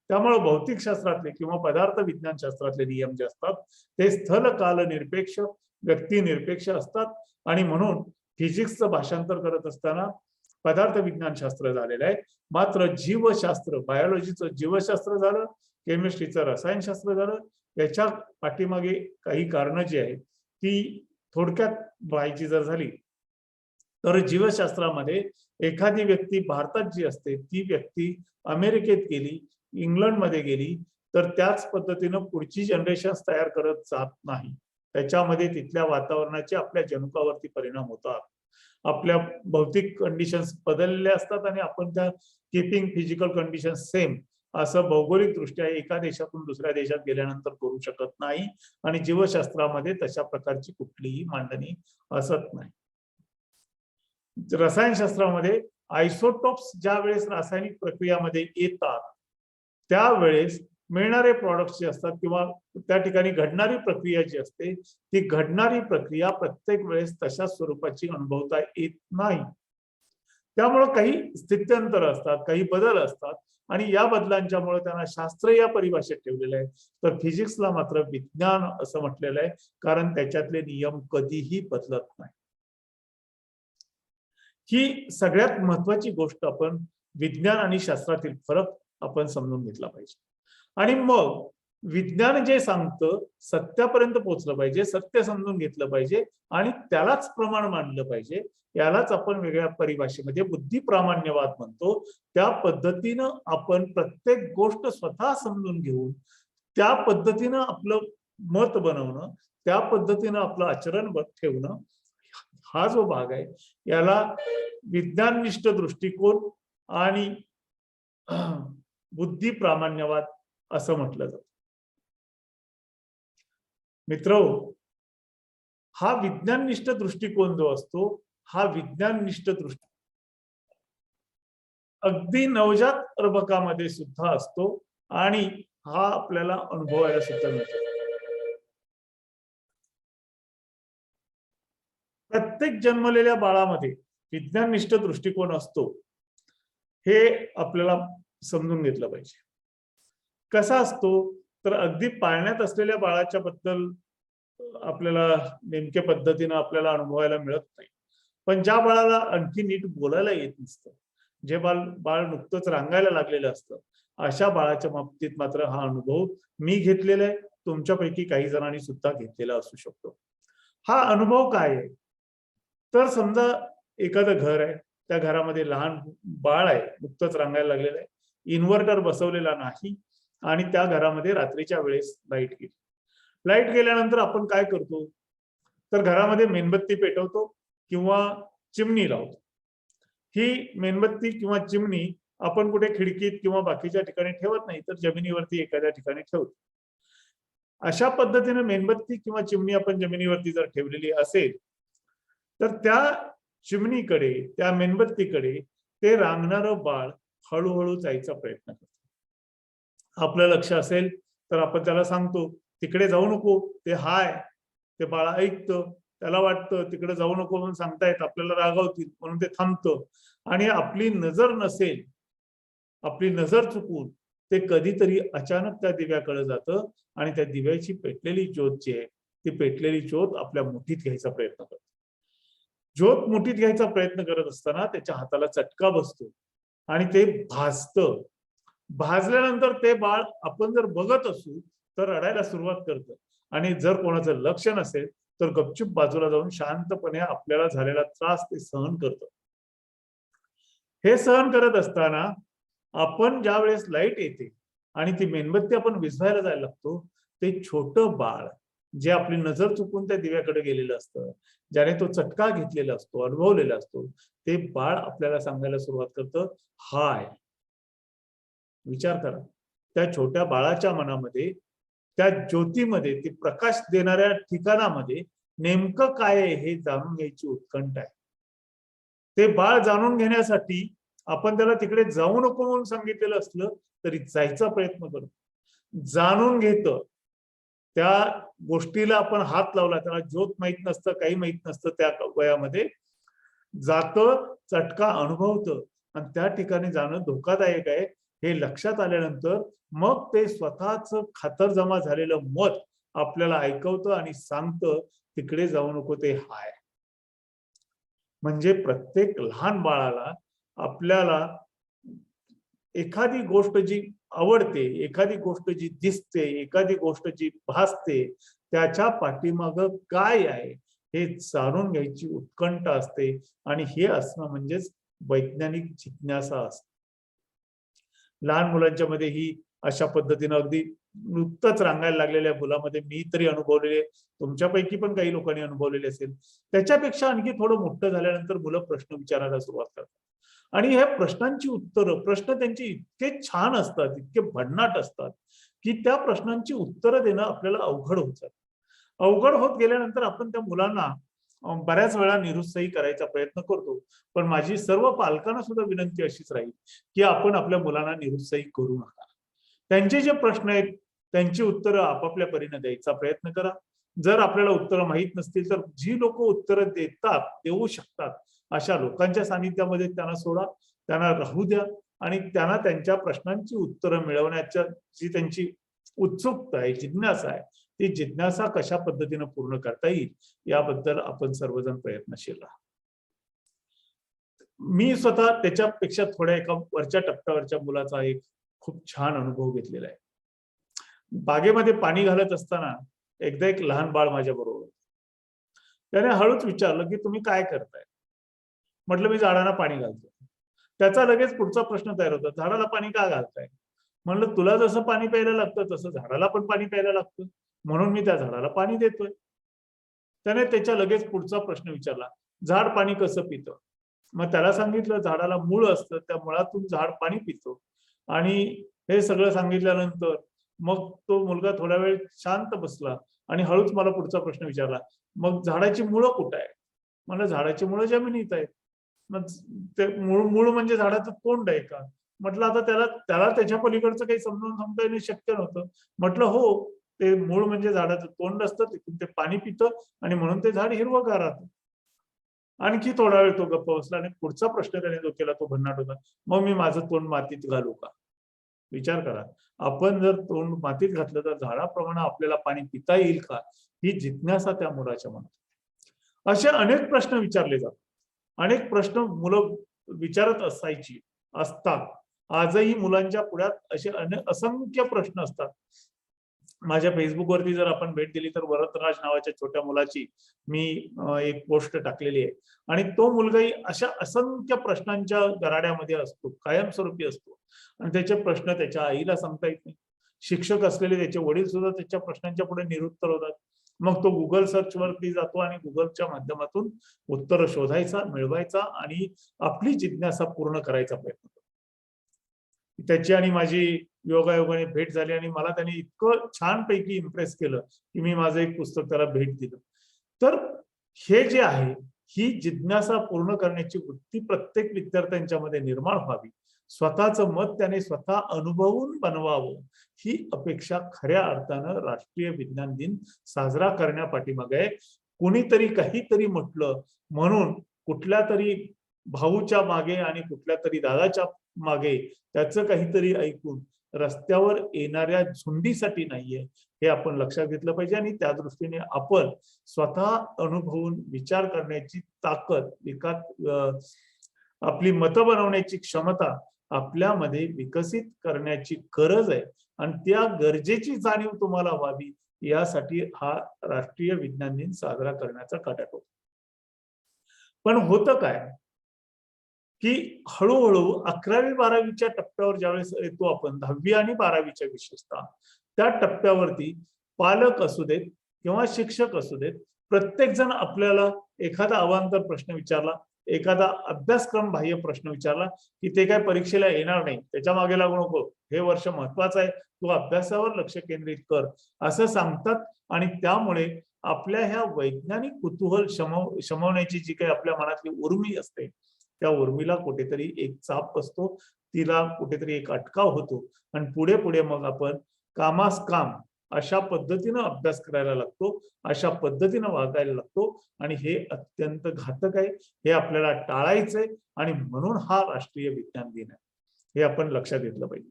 त्यामुळे भौतिक शास्त्रातले किंवा पदार्थ विज्ञान शास्त्रातले नियम जे असतात ते स्थल काल निरपेक्ष, व्यक्ती निरपेक्ष असतात आणि म्हणून फिजिक्सचं भाषांतर करत असताना पदार्थ विज्ञान शास्त्र झालेलं आहे, मात्र जीवशास्त्र, बायोलॉजीचं जीवशास्त्र झालं, केमिस्ट्रीचं रसायनशास्त्र झालं. याच्या पाठीमागे काही कारणं जी आहेत ती थोडक्यात व्हायची जर झाली तर जीवशास्त्रामध्ये एखादी व्यक्ती भारतात जी असते ती व्यक्ती अमेरिकेत गेली, इंग्लंडमध्ये गेली तर त्याच पद्धतीनं पुढची जनरेशन तयार करत जात नाही. त्याच्यामध्ये तिथल्या वातावरणाचे आपल्या जनुकावरती परिणाम होतात, आपल्या भौतिक कंडिशन्स बदललेल्या असतात आणि आपण त्या कीपिंग फिजिकल कंडिशन सेम असं भौगोलिक दृष्ट्या एका देशातून दुसऱ्या देशात गेल्यानंतर करू शकत नाही आणि जीवशास्त्रामध्ये तशा प्रकारची कुठलीही मांडणी असत नाही. रसायनशास्त्रामध्ये आयसोटॉप्स ज्या वेळेस रासायनिक प्रक्रियामध्ये येतात त्यावेळेस मिळणारे प्रॉडक्ट्स जे असतात किंवा त्या ठिकाणी घडणारी प्रक्रिया जी असते ती घडणारी प्रक्रिया प्रत्येक वेळेस तशा स्वरूपाची अनुभवता येत नाही. त्यामुळे काही स्थित्यंतर असतात, काही बदल असतात आणि या बदलांच्यामुळे त्यांना शास्त्र या परिभाषेत ठेवलेलं आहे. तर फिजिक्सला मात्र विज्ञान असं म्हटलेलं आहे, कारण त्याच्यातले नियम कधीही बदलत नाही. ही सगळ्यात महत्वाची गोष्ट आपण विज्ञान आणि शास्त्रातील फरक आपण समजून घेतला पाहिजे. आणि मग विज्ञान जे सांगतं सत्यापर्यंत पोहोचलं पाहिजे, सत्य समजून घेतलं पाहिजे आणि त्यालाच प्रमाण मानलं पाहिजे. यालाच आपण वेगळ्या परिभाषेमध्ये बुद्धिप्रामाण्यवाद म्हणतो. त्या पद्धतीनं आपण प्रत्येक गोष्ट स्वतः समजून घेऊन त्या पद्धतीनं आपलं मत बनवणं, त्या पद्धतीनं आपलं आचरण ठेवणं, हा जो भाग आहे याला विज्ञाननिष्ठ दृष्टिकोन आणि बुद्धिप्रामाण्यवाद असं म्हटलं जातं. मित्रहो, हा विज्ञाननिष्ठ दृष्टिकोन जो असतो हा विज्ञाननिष्ठ दृष्टिकोन अगदी नवजात अर्भकामध्ये सुद्धा असतो आणि हा आपल्याला अनुभवायला सुद्धा मिळतो. प्रत्येक जन्मलेल्या बाळामध्ये विज्ञाननिष्ठ दृष्टिकोन असतो हे आपल्याला समजून घेतलं पाहिजे. कसा असतो तर अगदी पाळण्यात असलेल्या बाळाच्या बद्दल आपल्याला नेमक्या पद्धतीने आपल्याला अनुभवायला मिळत नाही. पण ज्या बाळाला आणखी नीट बोलायला येत नसतं, जे बाळ नुकतंच रांगायला लागलेलं असतं, अशा बाळाच्या बाबतीत मात्र हा अनुभव मी घेतलेला आहे, तुमच्यापैकी काही जणांनी सुद्धा घेतलेला असू शकतो. हा अनुभव काय आहे तर समजा एखादं घर आहे, त्या घरामध्ये लहान बाळ आहे, नुकतंच रांगायला लागलेलं आहे, इन्व्हर्टर बसवलेला नाही आणि त्या घरामध्ये रात्रीच्या वेळेस लाईट गेली. लाईट गेल्यानंतर आपण काय करतो तर घरामध्ये मेणबत्ती पेटवतो किंवा चिमणी लावतो. ही मेणबत्ती किंवा चिमणी आपण कुठे खिडकीत किंवा बाकीच्या ठिकाणी ठेवत नाही तर जमिनीवरती एखाद्या ठिकाणी ठेवतो. अशा पद्धतीने मेणबत्ती किंवा चिमणी आपण जमिनीवरती जर ठेवलेली असेल तर त्या चिमणीकडे, त्या मेणबत्तीकडे ते रांगणारं बाळ हळूहळू जायचा प्रयत्न करतो. आपलं लक्ष असेल तर आपण त्याला सांगतो तिकडे जाऊ नको, ते हाय. ते बाळ ऐकतं, त्याला वाटतं तिकडे जाऊ नको म्हणून सांगतायत आपल्याला रागावतील म्हणून ते थांबतं. आणि आपली नजर नसेल, आपली नजर चुकून ते कधीतरी अचानक त्या दिव्याकडे जातं आणि त्या दिव्याची पेटलेली ज्योत जी आहे ती पेटलेली ज्योत आपल्या मुठीत घ्यायचा प्रयत्न करतो. ज्योत मुठीत घ्यायचा प्रयत्न करत असताना त्याच्या हाताला चटका बसतो आणि ते भाजतं. भाजल्यानंतर ते बाळ आपण जर बघत असू तर रडायला सुरुवात करतं आणि जर कोणाचं लक्ष नसेल तर गपचूप बाजूला जाऊन शांतपणे आपल्याला झालेला त्रास ते सहन करतं. हे सहन करत असताना आपण ज्या वेळेस लाईट येते आणि ती मेणबत्ती आपण विझवायला जायला लागतो, ते छोटं बाळ जे आपली नजर चुकून त्या दिव्याकडे गेलेलं असतं, ज्याने तो चटका घेतलेला असतो, अनुभवलेला असतो, ते बाळ आपल्याला सांगायला सुरुवात करतं, हाय. विचार करा, त्या छोट्या बाळाच्या मनामध्ये, त्या ज्योतीमध्ये, ती प्रकाश देणाऱ्या ठिकाणामध्ये नेमकं काय आहे हे जाणून घ्यायची उत्कंठा आहे. ते बाळ जाणून घेण्यासाठी आपण त्याला तिकडे जाऊ नको म्हणून सांगितलेलं असलं तरी जायचा प्रयत्न करतो. जाणून घेतं. त्या गोष्टीला आपण हात लावला, त्याला ज्योत माहित नसतं, काही माहित नसतं त्या वयामध्ये, जातं, चटका अनुभवतं आणि त्या ठिकाणी जाणं धोकादायक आहे हे लक्षात आल्यानंतर मग ते स्वतःच खातरजमा झालेलं मत आपल्याला ऐकवतं आणि सांगतं तिकडे जाऊ नको, ते हाय. म्हणजे प्रत्येक लहान बाळाला आपल्याला एखादी गोष्ट जी आवडते, एखादी गोष्ट जी दिसते, एखादी गोष्ट जी भासते, त्याच्या पाठीमागं काय आहे हे जाणून घ्यायची उत्कंठा असते आणि हे असणं म्हणजेच वैज्ञानिक जिज्ञासा असते. लहान मुलांच्या मध्ये ही अशा पद्धतीने अगदी नुकतंच रांगायला लागलेल्या मुलामध्ये मी तरी अनुभवलेले, तुमच्यापैकी पण काही लोकांनी अनुभवलेले असेल. त्याच्यापेक्षा आणखी थोडं मोठं झाल्यानंतर मुलं प्रश्न विचारायला सुरुवात करतात आणि ह्या प्रश्नांची उत्तरं, प्रश्न त्यांचे इतके छान असतात, इतके भन्नाट असतात की त्या प्रश्नांची उत्तरं देणं आपल्याला अवघड होत जातं. अवघड होत गेल्यानंतर आपण त्या मुलांना बऱ्याच वेळा निरुत्साही करायचा प्रयत्न करतो, पण माझी सर्व पालकांना सुद्धा विनंती अशीच राहील की आपण आपल्या मुलांना निरुत्साही करू नका. त्यांचे जे प्रश्न आहेत त्यांची उत्तरं आपापल्या परीने द्यायचा प्रयत्न करा. जर आपल्याला उत्तरं माहीत नसतील तर जी लोक उत्तरं देऊ शकतात अशा लोकांच्या सानिध्यामध्ये त्यांना सोडा, त्यांना राहू द्या आणि त्यांना त्यांच्या प्रश्नांची उत्तरं मिळवण्याच्या जी त्यांची उत्सुकता आहे, जिज्ञासा आहे, ती जिज्ञासा कशा पद्धतीने पूर्ण करता येईल याबद्दल आपण सर्वजण प्रयत्नशील राहा. मी स्वतः त्याच्यापेक्षा थोड्या एका वरच्या टप्प्यावरच्या मुलाचा एक खूप छान अनुभव घेतलेला आहे. बागेमध्ये पाणी घालत असताना एकदा एक लहान बाळ माझ्या बरोबर होतं. त्याने हळूच विचारलं की तुम्ही काय करताय? म्हटलं मी झाडांना पाणी घालतो. त्याचा लगेच पुढचा प्रश्न तयार होतो, झाडाला पाणी का घालताय? म्हणलं तुला जसं पाणी प्यायला लागतं तसं झाडाला पण पाणी प्यायला लागतं, म्हणून मी त्या झाडाला पाणी देतोय. त्याने त्याच्या लगेच पुढचा प्रश्न विचारला, झाड पाणी कसं पितं? मग त्याला सांगितलं झाडाला मूळ असतं, त्या मुळातून झाड पाणी पितो. आणि हे सगळं सांगितल्यानंतर मग तो मुलगा थोडा वेळ शांत बसला आणि हळूच मला पुढचा प्रश्न विचारला, मग झाडाची मुळं कुठं आहे? म्हणलं झाडाची मुळं जमिनीत आहेत. मग ते मूळ म्हणजे झाडाचं तोंड आहे का? म्हटलं आता त्याला त्याला त्याच्या पलीकडचं काही समजून सांगता येणं शक्य नव्हतं. म्हटलं हो, ते मूळ म्हणजे झाडाचं तोंड असतं, तिथून ते पाणी पितं आणि म्हणून ते झाड हिरवंगार राहतं. आणखी थोडा वेळ तो गप्प बसला आणि पुढचा प्रश्न त्याने जो केला तो भन्नाट होता, मग मी माझं तोंड मातीत घालू का? विचार करा, आपण जर तोंड मातीत घातलं तर झाडाप्रमाणे आपल्याला पाणी पिता येईल का? ही जिज्ञासा त्या मुलाच्या मनात. असे अनेक प्रश्न विचारले जातात. अनेक प्रश्न मुलं विचारत असतात. आजही मुलांच्या पुढ्यात असे असंख्य प्रश्न असतात. माझ्या फेसबुकवरती जर आपण भेट दिली तर वरदराज नावाच्या छोट्या मुलाची मी एक पोस्ट टाकलेली आहे आणि तो मुलगाही अशा असंख्य प्रश्नांच्या गराड्यामध्ये असतो, कायमस्वरूपी असतो आणि त्याचे प्रश्न त्याच्या आईला सांगता येत नाही. शिक्षक असलेले त्याचे वडील सुद्धा त्याच्या प्रश्नांच्या पुढे निरुत्तर होतात. मग तो गुगल सर्च वरती जातो आणि गुगलच्या माध्यमातून उत्तर शोधायचा, मिळवायचा आणि आपली जिज्ञासा पूर्ण करायचा प्रयत्न करतो. त्याची आणि माझी योगायोगाने भेट झाली आणि मला त्याने इतकं छानपैकी इम्प्रेस केलं की मी माझं एक पुस्तक त्याला भेट दिलं. तर हे जे आहे, ही जिज्ञासा पूर्ण करण्याची वृत्ती प्रत्येक विद्यार्थ्यांच्या मध्ये निर्माण व्हावी, स्वतःचं मत त्याने स्वतः अनुभवून बनवावं, ही अपेक्षा खऱ्या अर्थानं राष्ट्रीय विज्ञान दिन साजरा करण्यापाठीमागे आहे. कुणीतरी काहीतरी म्हटलं म्हणून कुठल्या तरी भाऊच्या मागे आणि कुठल्या तरी दादाच्या मागे त्याचं काहीतरी ऐकून रस्त्यावर येणाऱ्या झुंडीसाठी नाहीये, हे आपण लक्षात घेतलं पाहिजे. आणि त्या दृष्टीने आपण स्वतः अनुभवून विचार करण्याची ताकद, आपली मतं बनवण्याची क्षमता आपल्यामध्ये विकसित करण्याची गरज आहे आणि त्या गरजेची जाणीव तुम्हाला व्हावी यासाठी हा राष्ट्रीय विज्ञान दिन साजरा करण्याचा कटाट होतो. पण होतं काय की हळूहळू 11वी-12वीच्या टप्प्यावर ज्यावेळेस येतो आपण, 10वी आणि 12वीच्या विशेषतः त्या टप्प्यावरती पालक असू देत किंवा शिक्षक असू देत, प्रत्येक जण आपल्याला एखादा अवांतर प्रश्न विचारला, एखादा अभ्यासक्रम बाह्य प्रश्न विचारला की ते काय परीक्षेला येणार नाही, त्याच्या मागे लागू नको, हे वर्ष महत्वाचं आहे, तू अभ्यासावर लक्ष केंद्रित कर, असं सांगतात. आणि त्यामुळे आपल्या ह्या वैज्ञानिक कुतूहल शमवण्याची जी काही आपल्या मनातली उर्मी असते, त्या उर्मीला कुठेतरी एक चाप बसतो, तिला कुठेतरी एक अटकाव होतो आणि पुढे पुढे मग आपण कामास काम अशा पद्धतीनं अभ्यास करायला लागतो, अशा पद्धतीनं वागायला लागतो आणि हे अत्यंत घातक आहे. हे आपल्याला टाळायचंय आणि म्हणून हा राष्ट्रीय विज्ञान दिन आहे, हे आपण लक्षात घेतलं पाहिजे.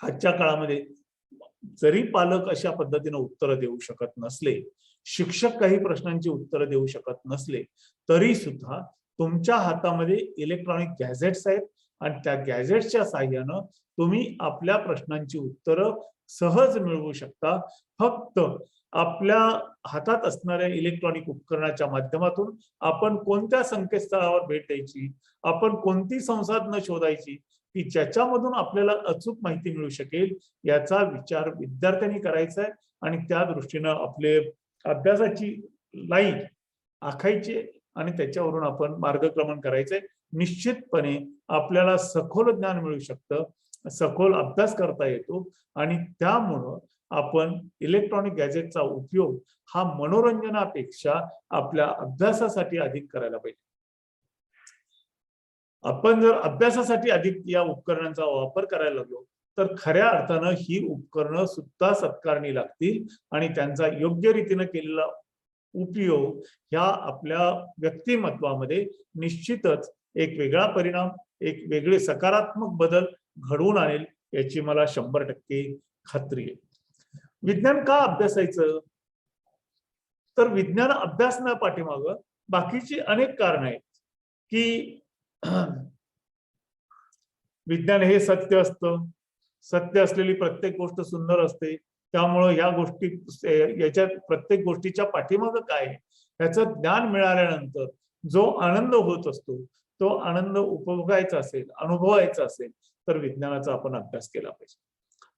आजच्या काळामध्ये जरी पालक अशा पद्धतीनं उत्तरं देऊ शकत नसले, शिक्षक काही प्रश्नांची उत्तरं देऊ शकत नसले, तरी सुद्धा तुमच्या हातामध्ये इलेक्ट्रॉनिक गॅझेट्स आहेत आणि त्या गॅझेट्सच्या साहाय्यानं तुम्ही आपल्या प्रश्नांची उत्तरं सहज मिळवू शकता. फक्त आपल्या हातात असणाऱ्या इलेक्ट्रॉनिक उपकरणाच्या माध्यमातून आपण कोणत्या संकेतस्थळावर भेट द्यायची, आपण कोणती संसाधनं शोधायची की ज्याच्यामधून आपल्याला अचूक माहिती मिळू शकेल, याचा विचार विद्यार्थ्यांनी करायचा आहे आणि त्या दृष्टीनं आपले अभ्यासाची लाईन आखायची आणि त्याच्यावरून आपण मार्गक्रमण करायचंय. निश्चितपणे आपल्याला सखोल ज्ञान मिळू शकतं, सखोल अभ्यास करता येतो आणि त्यामुळं आपण इलेक्ट्रॉनिक गॅजेटचा उपयोग हा मनोरंजनापेक्षा आपल्या अभ्यासासाठी अधिक करायला पाहिजे. आपण जर अभ्यासासाठी अधिक या उपकरणांचा वापर करायला लागलो तर खऱ्या अर्थानं ही उपकरणं सुद्धा सत्कारणी लागतील आणि त्यांचा योग्य रीतीने केलेला उपयोग ह्या आपल्या व्यक्तिमत्वामध्ये निश्चितच एक वेगळा परिणाम, एक वेगळे सकारात्मक बदल घडवून आणेल याची मला 100% खात्री आहे. विज्ञान का अभ्यासायचं? तर विज्ञान अभ्यासना पाठीमागं बाकीची अनेक कारण आहेत की विज्ञान हे सत्य असतं, सत्य असलेली प्रत्येक गोष्ट सुंदर असते, त्यामुळे या गोष्टी याच्यात प्रत्येक गोष्टीच्या पाठीमागं काय याचं ज्ञान मिळाल्यानंतर जो आनंद होत असतो तो आनंद उपभोगायचा असेल, अनुभवायचा असेल तर विज्ञानाचा आपण अभ्यास केला पाहिजे.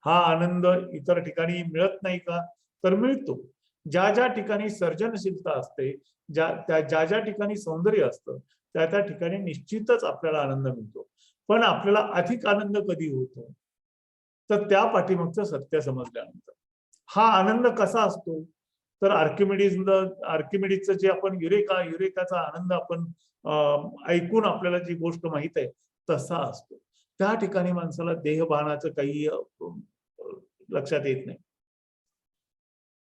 हा आनंद इतर ठिकाणी मिळत नाही का? तर मिळतो. ज्या ज्या ठिकाणी सर्जनशीलता असते, ज्या ज्या ठिकाणी सौंदर्य असतं त्या ठिकाणी निश्चितच आपल्याला आनंद मिळतो. पण आपल्याला अधिक आनंद कधी होतो? तर त्या पाठीमागचं सत्य समजल्यानंतर. हा आनंद कसा असतो? तर आर्किमिडीजचं जे आपण युरेकाचा आनंद आपण ऐकून आपल्याला जी गोष्ट माहित आहे तसा असतो. त्या ठिकाणी माणसाला देहभानाचं काही लक्षात येत नाही.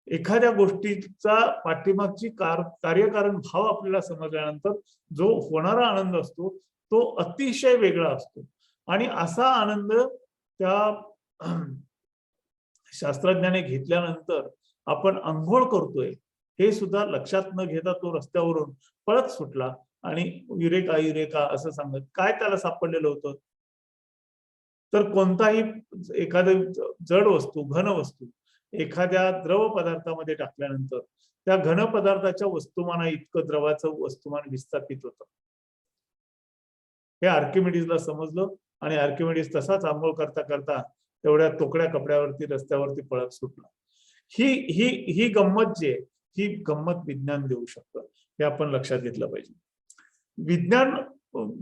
एखाद्या गोष्टीचा पाठीमागची कार्यकारण भाव आपल्याला समजल्यानंतर जो होणारा आनंद असतो तो अतिशय वेगळा असतो आणि असा आनंद त्या शास्त्रज्ञाने घेतल्यानंतर आपण अंघोळ करतोय हे सुद्धा लक्षात न घेता तो रस्त्यावरून पळत सुटला आणि युरेका असं सांगत काय त्याला सापडलेलं होतं? तर कोणताही एखादी जड वस्तू, घन वस्तू एखाद्या द्रव पदार्थामध्ये टाकल्यानंतर त्या घन पदार्थाच्या वस्तुमाना इतकं द्रवाचं वस्तुमान विस्थापित होतं. हे आर्किमिडीजला समजलं आणि आर्किमिडीज तसाच आंघोळ करता करता तेवढ्या तोकड्या कपड्यावरती रस्त्यावरती पळत सुटला. ही गंमत जी आहे ही गंमत विज्ञान देऊ शकतं, हे आपण लक्षात घेतलं पाहिजे. विज्ञान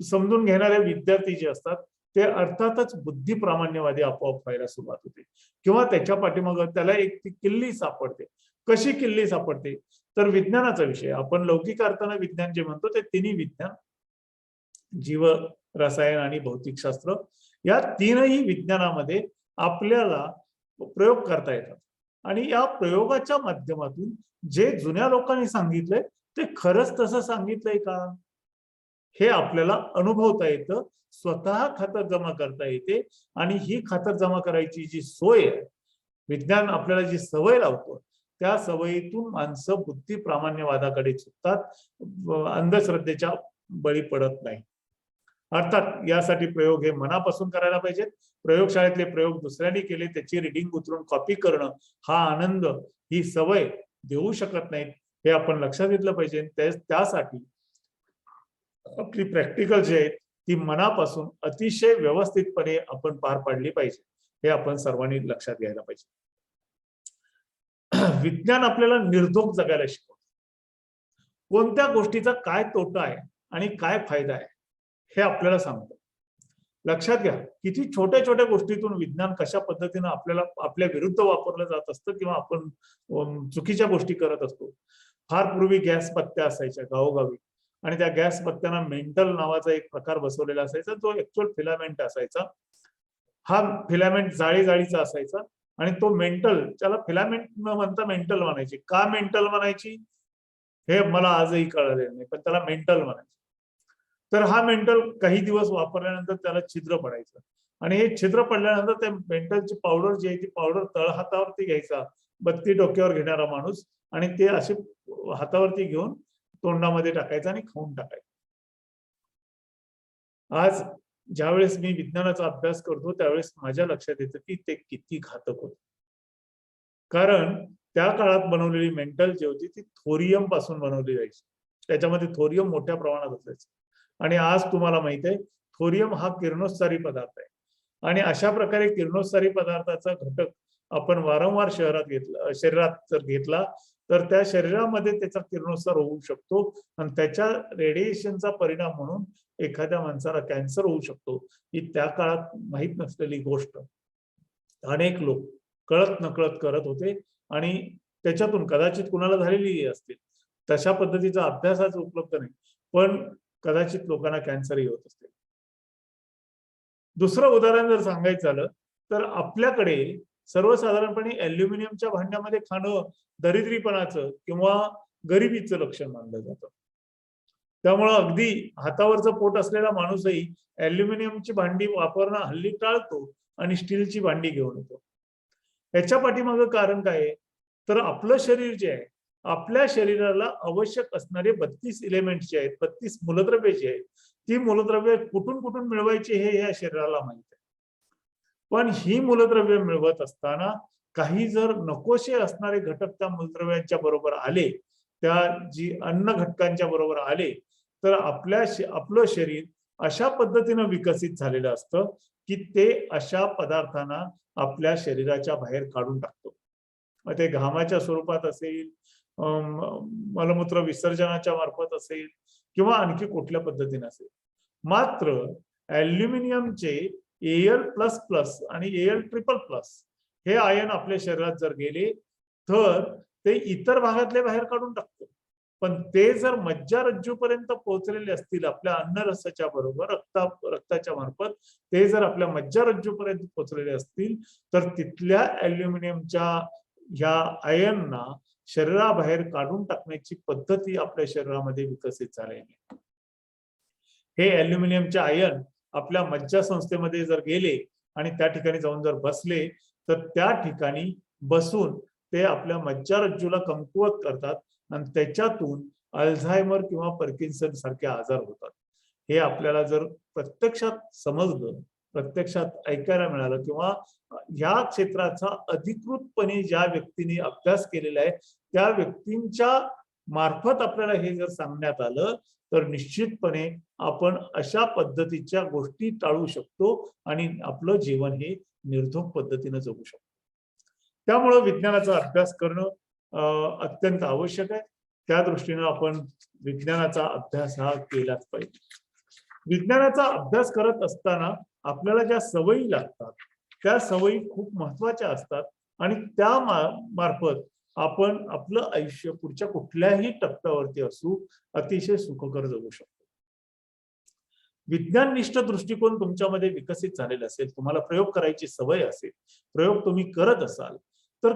समजून घेणारे विद्यार्थी जे असतात ते अर्थातच बुद्धिप्रामाण्यवादी आपोआप व्हायला सुरुवात होते किंवा त्याच्या पाठीमागं त्याला एक ती किल्ली सापडते. कशी किल्ली सापडते? तर विज्ञानाचा विषय आपण लौकिक अर्थानं विज्ञान जे म्हणतो ते तिन्ही विज्ञान, जीव रसायन आणि भौतिकशास्त्र, या तीनही विज्ञानामध्ये आपल्याला प्रयोग करता येतात आणि या प्रयोगाच्या माध्यमातून जे जुन्या लोकांनी सांगितलंय ते खरंच तसं सांगितलंय का हे आपल्याला अनुभवता येतं. स्वतः खातर जमा करता येते आणि ही खातर जमा करायची जी सोय आहे, विज्ञान आपल्याला जी सवय लावतो त्या सवयीतून माणसं बुद्धी प्रामाण्यवादाकडे झुकतात, अंधश्रद्धेच्या बळी पडत नाही. अर्थात यासाठी प्रयोग हे मनापासून करायला पाहिजेत. प्रयोगशाळेतले प्रयोग दुसऱ्यांनी केले त्याची रिडिंग उतरून कॉपी करणं हा आनंद, ही सवय देऊ शकत नाहीत, हे आपण लक्षात घेतलं पाहिजे. त्यासाठी आपली प्रॅक्टिकल जे आहेत ती मनापासून अतिशय व्यवस्थितपणे आपण पार पाडली पाहिजे, हे आपण सर्वांनी लक्षात घ्यायला पाहिजे. विज्ञान आपल्याला निर्धोक जगायला शिकवतं. कोणत्या गोष्टीचा काय तोटा आहे आणि काय फायदा आहे हे आपल्याला सांगतं. लक्षात घ्या किती छोट्या छोट्या गोष्टीतून विज्ञान कशा पद्धतीने आपल्याला आपल्या विरुद्ध वापरलं जात असतं किंवा आपण चुकीच्या गोष्टी करत असतो. फार पूर्वी गॅस बत्त्या असायच्या गावोगावी आणि त्या गॅस बत्त्यांना मेंटल नावाचा एक प्रकार बसवलेला असायचा जो ऍक्च्युअल फिलामेंट असायचा. हा फिलामेंट जाळीचा असायचा आणि तो मेंटल, त्याला फिलामेंट न म्हणता मेंटल म्हणायची. का मेंटल म्हणायची हे मला आजही कळलेलं नाही, पण त्याला मेंटल म्हणायचं. तर हा मेंटल काही दिवस वापरल्यानंतर त्याला छिद्र पडायचं आणि हे छिद्र पडल्यानंतर त्या मेंटलची पावडर जी आहे ती पावडर तळहातावरती घ्यायचा बत्ती डोक्यावर घेणारा माणूस आणि ते असे हातावरती घेऊन तोंडामध्ये टाकायचं आणि खाऊन टाकायचं. आज ज्यावेळेस मी विज्ञानाचा अभ्यास करतो त्यावेळेस माझ्या लक्षात येतं की ते किती घातक होतं. कारण त्या काळात बनवलेली मेंटल जी होती ती थोरियम पासून बनवली जायची. त्याच्यामध्ये थोरियम मोठ्या प्रमाणात असायचं आणि आज तुम्हाला माहित आहे थोरियम हा किरणोत्सारी पदार्थ आहे आणि अशा प्रकारे किरणोत्सारी पदार्थाचा घटक आपण वारंवार शरीरात जर घेतला तर त्या शरीरामध्ये त्याचा किरणोत्सार होऊ शकतो आणि त्याच्या रेडिएशनचा परिणाम म्हणून एखाद्या माणसाला कॅन्सर होऊ शकतो. ही त्या काळात माहीत नसलेली गोष्ट अनेक लोक कळत नकळत करत होते आणि त्याच्यातून कदाचित कुणाला झालेली असतील, तशा पद्धतीचा अभ्यास आज उपलब्ध नाही, पण कदाचित लोकांना कॅन्सरही होत असते. दुसरं उदाहरण जर सांगायचं झालं तर आपल्याकडे सर्वसाधारणपणे अॅल्युमिनियमच्या भांड्यामध्ये खाणं दरिद्रीपणाचं किंवा गरिबीचं लक्षण मानलं जातं. त्यामुळं अगदी हातावरचं पोट असलेला माणूसही अॅल्युमिनियमची भांडी वापरणं हल्ली टाळतो आणि स्टीलची भांडी घेऊन येतो. याच्या पाठीमागं कारण काय आहे? तर आपलं शरीर जे आहे, आपल्या शरीराला आवश्यक असणारे 32 एलिमेंट जे आहेत, 32 मूलद्रव्ये जी आहेत, ती मूलद्रव्ये कुठून कुठून मिळवायची हे या शरीराला माहित आहे. पण ही मूलद्रव्ये मिळवत असताना काही जर नकोशे असणारे घटक त्या मूलद्रव्यांच्या बरोबर आले, त्या जी अन्न घटकांच्या बरोबर आले, तर आपलं शरीर अशा पद्धतीनं विकसित झालेलं असतं की ते अशा पदार्थांना आपल्या शरीराच्या बाहेर काढून टाकतो. मग ते घामाच्या स्वरूपात असेल, मलमूत्र विसर्जनाच्या मार्फत असेल किंवा आणखी कुठल्या पद्धतीने असेल. मात्र अॅल्युमिनियमचे Al++ आणि Al+++ हे आयन आपल्या शरीरात जर गेले तर ते इतर भागातले बाहेर काढून टाकतो. पण ते जर मज्जारज्जूपर्यंत पोहोचलेले असतील आपल्या अन्नरसाच्या बरोबर रक्ताच्या मार्फत, ते जर आपल्या मज्जारज्जूपर्यंत पोहोचलेले असतील तर तिथल्या अॅल्युमिनियमच्या ह्या आयनना शरीराबाहेर काढून टाकण्याची पद्धती आपल्या शरीरामध्ये विकसित झालेली आहे. हे अॅल्युमिनियमचे आयन आपल्या मज्जासंस्थेमध्ये जर गेले आणि त्या ठिकाणी जाऊन जर बसले तर त्या ठिकाणी बसून ते आपल्या मज्जारज्जूला कमकुवत करतात आणि त्याच्यातून अल्झायमर किंवा पार्किन्सन सारखे आजार होतात. हे आपल्याला जर प्रत्यक्षात समजलं, प्रत्यक्षात ऐकायला मिळालं किंवा या क्षेत्राचा अधिकृतपणे ज्या व्यक्तीने अभ्यास केलेला आहे त्या व्यक्तींच्या मार्फत आपल्याला हे जर सांगण्यात आलं तर निश्चितपणे आपण अशा पद्धतीच्या गोष्टी टाळू शकतो आणि आपलं जीवन हे निर्धोक पद्धतीने जगू शकतो. त्यामुळे विज्ञानाचा अभ्यास करणं अत्यंत आवश्यक आहे. त्या दृष्टीने आपण विज्ञानाचा अभ्यास हा केलाच पाहिजे. विज्ञानाचा अभ्यास करत असताना आपल्याला ज्या सवयी लागतात त्या सवयी खूप महत्वाच्या असतात आणि त्या मार्फत आपण आपलं आयुष्य पुढच्या कुठल्याही टप्प्यावरती असू अतिशय सुखकर जगू शकतो. विज्ञाननिष्ठ दृष्टिकोन तुमच्यामध्ये विकसित झालेला असेल, तुम्हाला प्रयोग करायची सवय असेल, प्रयोग तुम्ही करत असाल तर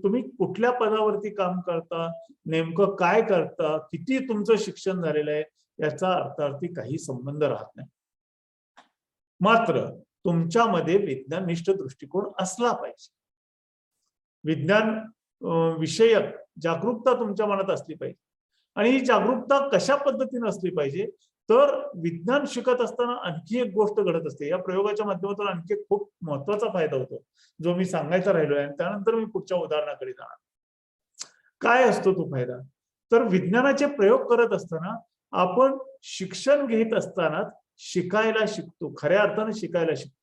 तुम्ही कुठल्या पदावरती काम करता, नेमकं काय करता, किती तुमचं शिक्षण झालेलं आहे याचा अर्थार्थी काही संबंध राहत नाही. मात्र तुमच्यामध्ये विज्ञाननिष्ठ दृष्टिकोन असला पाहिजे. विज्ञान विषयक जागरूकता तुमच्या मनात असली पाहिजे. आणि ही जागरूकता कशा पद्धतीने असली पाहिजे तर विज्ञान शिकत असताना आणखी एक गोष्ट घडत असते. या प्रयोगाच्या माध्यमातून आणखी एक खूप महत्वाचा फायदा होतो जो मी सांगायचा राहिलोय आणि त्यानंतर मी पुढच्या उदाहरणाकडे जाणार. काय असतो तो फायदा? तर विज्ञानाचे प्रयोग करत असताना आपण शिक्षण घेत असताना शिकायला शिकतो, खऱ्या अर्थाने शिकायला शिकतो.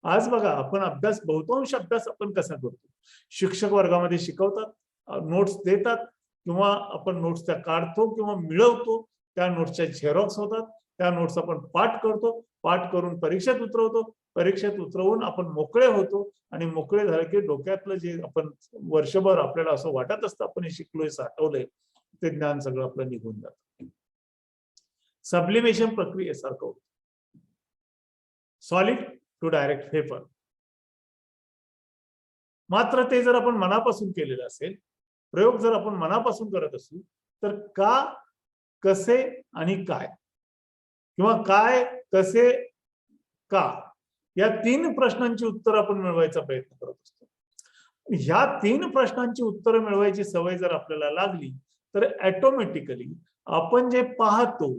आज बघा आपण बहुतांश अभ्यास आपण कसा करतो? शिक्षक वर्गामध्ये शिकवतात, नोट्स देतात किंवा आपण नोट्स त्या काढतो किंवा मिळवतो, त्या नोट्सच्या झेरॉक्स होतात, त्या नोट्स आपण पाठ करतो, पाठ करून परीक्षेत उतरवतो, परीक्षेत उतरवून आपण मोकळे होतो आणि मोकळे झाले की डोक्यातलं जे आपण वर्षभर आपल्याला असं वाटत असतं आपण हे शिकलोय, साठवलंय, ते ज्ञान सगळं आपलं निघून जातं. सब्लिमेशन प्रक्रियेसारखं होतं. Solid to direct paper. मात्र ते जर आपण मनापासून केलेलं असेल, प्रयोग जर आपण मनापासून करत असू तर का, कसे आणि काय किंवा काय, कसे, का या 3 प्रश्नांची उत्तर आपण मिळवायचा प्रयत्न करत असतो. ह्या 3 प्रश्नांची उत्तरं मिळवायची सवय जर आपल्याला लागली तर ऑटोमॅटिकली आपण जे पाहतो,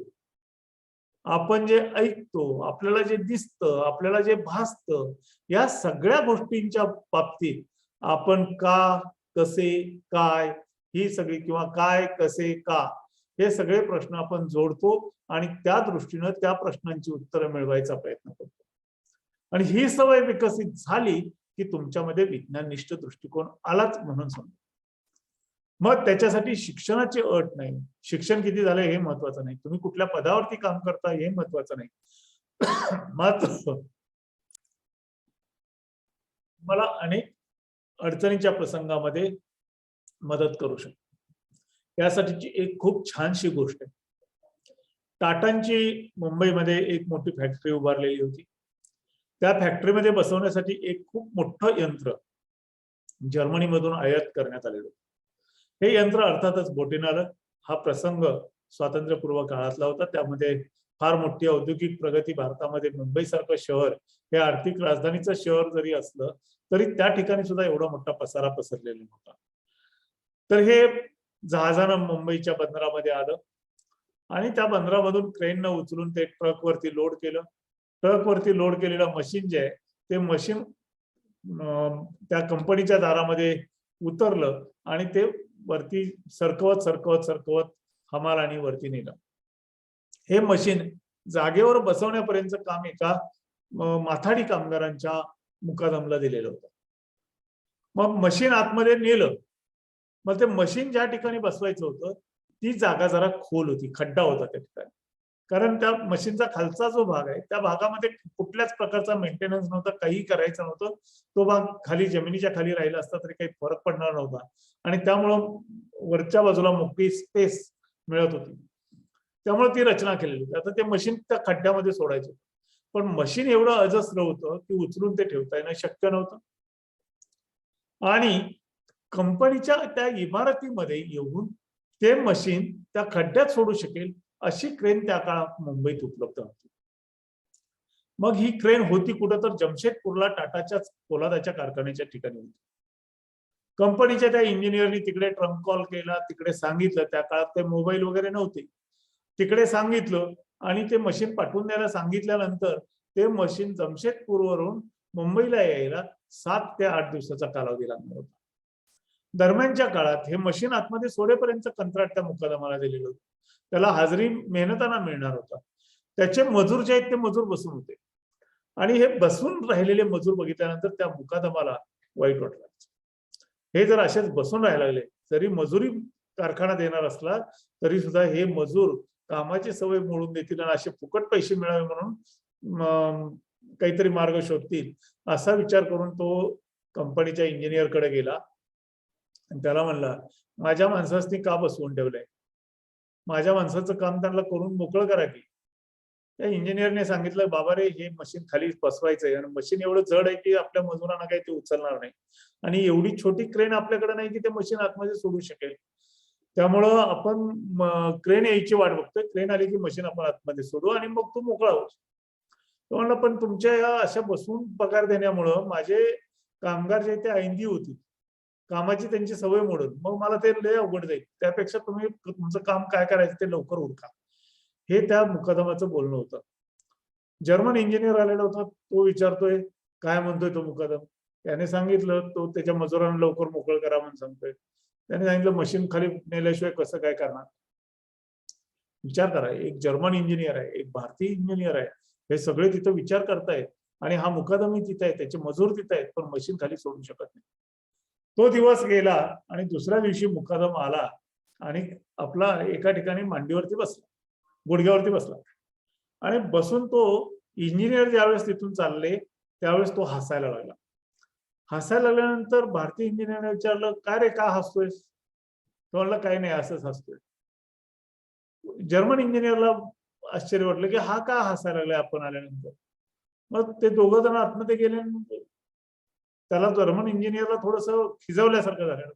आपण जे ऐकतो, आपल्याला जे दिसतं, आपल्याला जे भासतं, या सगळ्या गोष्टींच्या बाबतीत आपण का, कसे, काय ही सगळी किंवा काय, कसे, का हे सगळे प्रश्न आपण जोडतो आणि त्या दृष्टीने त्या प्रश्नांची उत्तरं मिळवायचा प्रयत्न करतो. आणि ही सवय विकसित झाली की तुमच्यामध्ये विज्ञाननिष्ठ दृष्टिकोन आलाच म्हणून समजा. मग त्याच्यासाठी शिक्षणाची अट नाही, शिक्षण किती झालं हे महत्वाचं नाही, तुम्ही कुठल्या पदावरती काम करता हे महत्वाचं नाही. मात्र मला अनेक अडचणीच्या प्रसंगामध्ये मदत करू शकतो। यासाठीची एक खूप छानशी गोष्ट आहे। टाटांची मुंबईमध्ये एक मोठी फॅक्टरी उभारलेली होती। त्या फॅक्टरीमध्ये बसवण्यासाठी एक खूप मोठं यंत्र जर्मनीमधून आयात करण्यात आलेलं होतं। हे यंत्र अर्थातच बोटीनं आलं। हा प्रसंग स्वातंत्र्यपूर्व काळातला होता। त्यामध्ये फार मोठी औद्योगिक प्रगती भारतामध्ये मुंबईसारखं शहर हे आर्थिक राजधानीचं शहर जरी असलं तरी त्या ठिकाणी सुद्धा एवढा मोठा पसारा पसरलेला नव्हता। तर हे जहाजानं मुंबईच्या बंदरामध्ये आलं आणि त्या बंदरामधून क्रेननं उचलून ते ट्रकवरती लोड केलं। ट्रकवरती लोड केलेलं मशीन जे आहे ते मशीन त्या कंपनीच्या दारामध्ये उतरलं आणि ते वरती सरकवत सरकवत सरकवत हमालाने वरती नेलं। हे मशीन जागेवर बसवण्यापर्यंतचं काम एका माथाडी कामगारांच्या मुकादमला दिलेलं होतं। मग मशीन आतमध्ये नेलं। मग ते मशीन ज्या ठिकाणी बसवायचं होतं ती जागा जरा खोल होती, खड्डा होता त्या ठिकाणी। कारण त्या मशीनचा खालचा जो भाग आहे त्या भागामध्ये कुठल्याच प्रकारचा मेंटेनन्स नव्हता, काही करायचं नव्हतं। तो भाग खाली जमिनीच्या खाली राहिला असता तरी काही फरक पडणार नव्हता आणि त्यामुळं वरच्या बाजूला मोकळी स्पेस मिळत होती। त्यामुळे ती रचना केलेली होती। आता ते मशीन त्या खड्ड्यामध्ये सोडायचं, पण मशीन एवढं अजस्र होतं की उचलून ते ठेवता येणं शक्य नव्हतं आणि कंपनीच्या त्या इमारतीमध्ये येऊन ते मशीन त्या खड्ड्यात सोडू शकेल अशी क्रेन त्या काळात मुंबईत उपलब्ध होती। मग ही क्रेन होती कुठं तर जमशेदपूरला टाटाच्या पोलादाच्या कारखान्याच्या ठिकाणी होती। कंपनीच्या त्या इंजिनियरनी तिकडे ट्रंक कॉल केला, तिकडे सांगितलं। त्या काळात ते मोबाईल वगैरे नव्हते। तिकडे सांगितलं आणि ते मशीन पाठवून द्यायला सांगितल्यानंतर ते मशीन जमशेदपूरवरून मुंबईला यायला 7 ते 8 दिवसाचा कालावधी लागणार होता। दरम्यानच्या काळात हे मशीन आतमध्ये सोडेपर्यंत कंत्राट त्या मुकादमाला दिलेलं होतं। त्याला हाजरी मेहनताना मिळणार होता। त्याचे मजूर जे आहेत ते मजूर बसून होते आणि हे बसून राहिलेले मजूर बघितल्यानंतर त्या मुकादमाला वाईट वाटलं। हे जर असेच बसून राहायला लागले, जरी मजुरी कारखाना देणार असला तरी सुद्धा हे मजूर कामाची सवय मोडून देतील आणि असे फुकट पैसे मिळावे म्हणून काहीतरी मार्ग शोधतील असा विचार करून तो कंपनीच्या इंजिनियरकडे गेला आणि त्याला म्हणला, माझ्या माणसांनी का बसवून ठेवलंय? माझ्या माणसाचं काम त्यांना करून मोकळं करा की। त्या इंजिनियरने सांगितलं, बाबा रे हे मशीन खाली बसवायचंय आणि मशीन एवढं जड आहे की आपल्या मजुरांना काही ते उचलणार नाही आणि एवढी छोटी क्रेन आपल्याकडे नाही की ते मशीन आतमध्ये सोडू शकेल। त्यामुळं आपण क्रेन यायची वाट बघतोय। क्रेन आली की मशीन आपण आतमध्ये सोडू आणि मग तू मोकळा हो। तो म्हणला, पण तुमच्या या अशा बसून पगार देण्यामुळं माझे कामगार जे ते ऐंदी होतील, कामाची त्यांची सवय मोडून मग मला ते लय अवघड जाईल। त्यापेक्षा तुम्ही तुमचं काम काय करायचं ते लवकर उरका। हे त्या मुकादमाचं बोलणं होतं। जर्मन इंजिनियर आलेला होता। तो विचारतोय, काय म्हणतोय तो मुकादम? त्याने सांगितलं, तो त्याच्या मजुरांना लवकर मोकळ करा म्हणून सांगतोय। त्याने सांगितलं, मशीन खाली नेल्याशिवाय कसं काय करणार? विचार करा, एक जर्मन इंजिनियर आहे, एक भारतीय इंजिनियर आहे, हे सगळे तिथं विचार करतायत आणि हा मुकादमी तिथे आहे, त्याचे मजूर तिथे आहेत, पण मशीन खाली सोडू शकत नाही। तो दिवस गेला आणि दुसऱ्या दिवशी मुकादम आला आणि आपला एका ठिकाणी मांडीवरती बसला, गुडघ्यावरती बसला आणि बसून तो इंजिनियर ज्यावेळेस तिथून चालले त्यावेळेस तो हसायला लागला। हसायला लागल्यानंतर भारतीय इंजिनियरने विचारलं, काय रे का हसतोयस? तो म्हणला, काही नाही, असंच हसतोय। जर्मन इंजिनियरला आश्चर्य वाटलं की हा का हसायला लागलाय आपण आल्यानंतर। मग ते दोघं जण आतमध्ये गेले आणि त्याला जर्मन इंजिनियरला थोडस खिजवल्यासारखं झालं।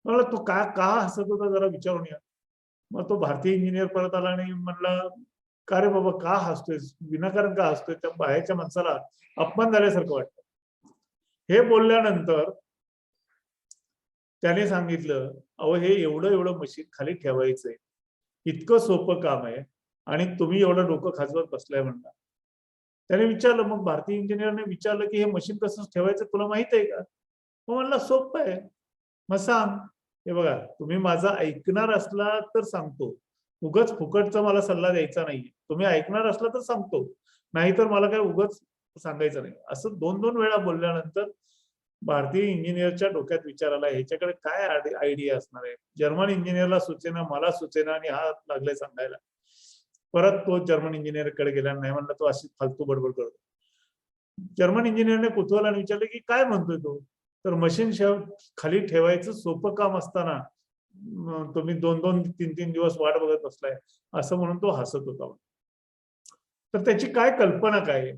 म्हणलं, तू का का हसत होता जरा विचारून या। मग तो भारतीय इंजिनियर परत आला आणि म्हणला, का रे बाबा का हसतोयस? विनाकारण का हसतोय? त्या बाहेरच्या माणसाला अपमान झाल्यासारखं वाटतं। हे बोलल्यानंतर त्याने सांगितलं, अहो हे एवढं एवढं मशीन खाली ठेवायचंय, इतकं सोपं काम आहे आणि तुम्ही एवढं डोकं खाजवत बसलाय म्हणता। त्याने विचारलं, मग भारतीय इंजिनियरने विचारलं की हे मशीन कसं ठेवायचं तुला माहित आहे का? तो म्हणला, सोपं आहे। मग सांग। हे बघा, तुम्ही माझा ऐकणार असला तर सांगतो, उगाच फुकटचा मला सल्ला द्यायचा नाहीये। तुम्ही ऐकणार असला तर सांगतो, नाहीतर मला काय उगाच सांगायचं नाही। असं 2-2 वेळा बोलल्यानंतर भारतीय इंजिनियरच्या डोक्यात विचार आला, ह्याच्याकडे काय आयडिया असणार आहे। जर्मन इंजिनियरला सुचेना, मला सुचेना आणि हा लागलाय सांगायला। परत तो जर्मन इंजिनियरकडे गेला, नाही म्हणला, तो अशी फालतू बडबड करतो। जर्मन इंजिनियरने कुतूहलाने विचारलं की काय म्हणतोय तो? तर मशीन खाली ठेवायचं सोपं काम असताना तुम्ही 2-2, 3-3 दिवस वाट बघत बसलाय, असं म्हणून तो हसत होता. तर त्याची काय कल्पना काय आहे?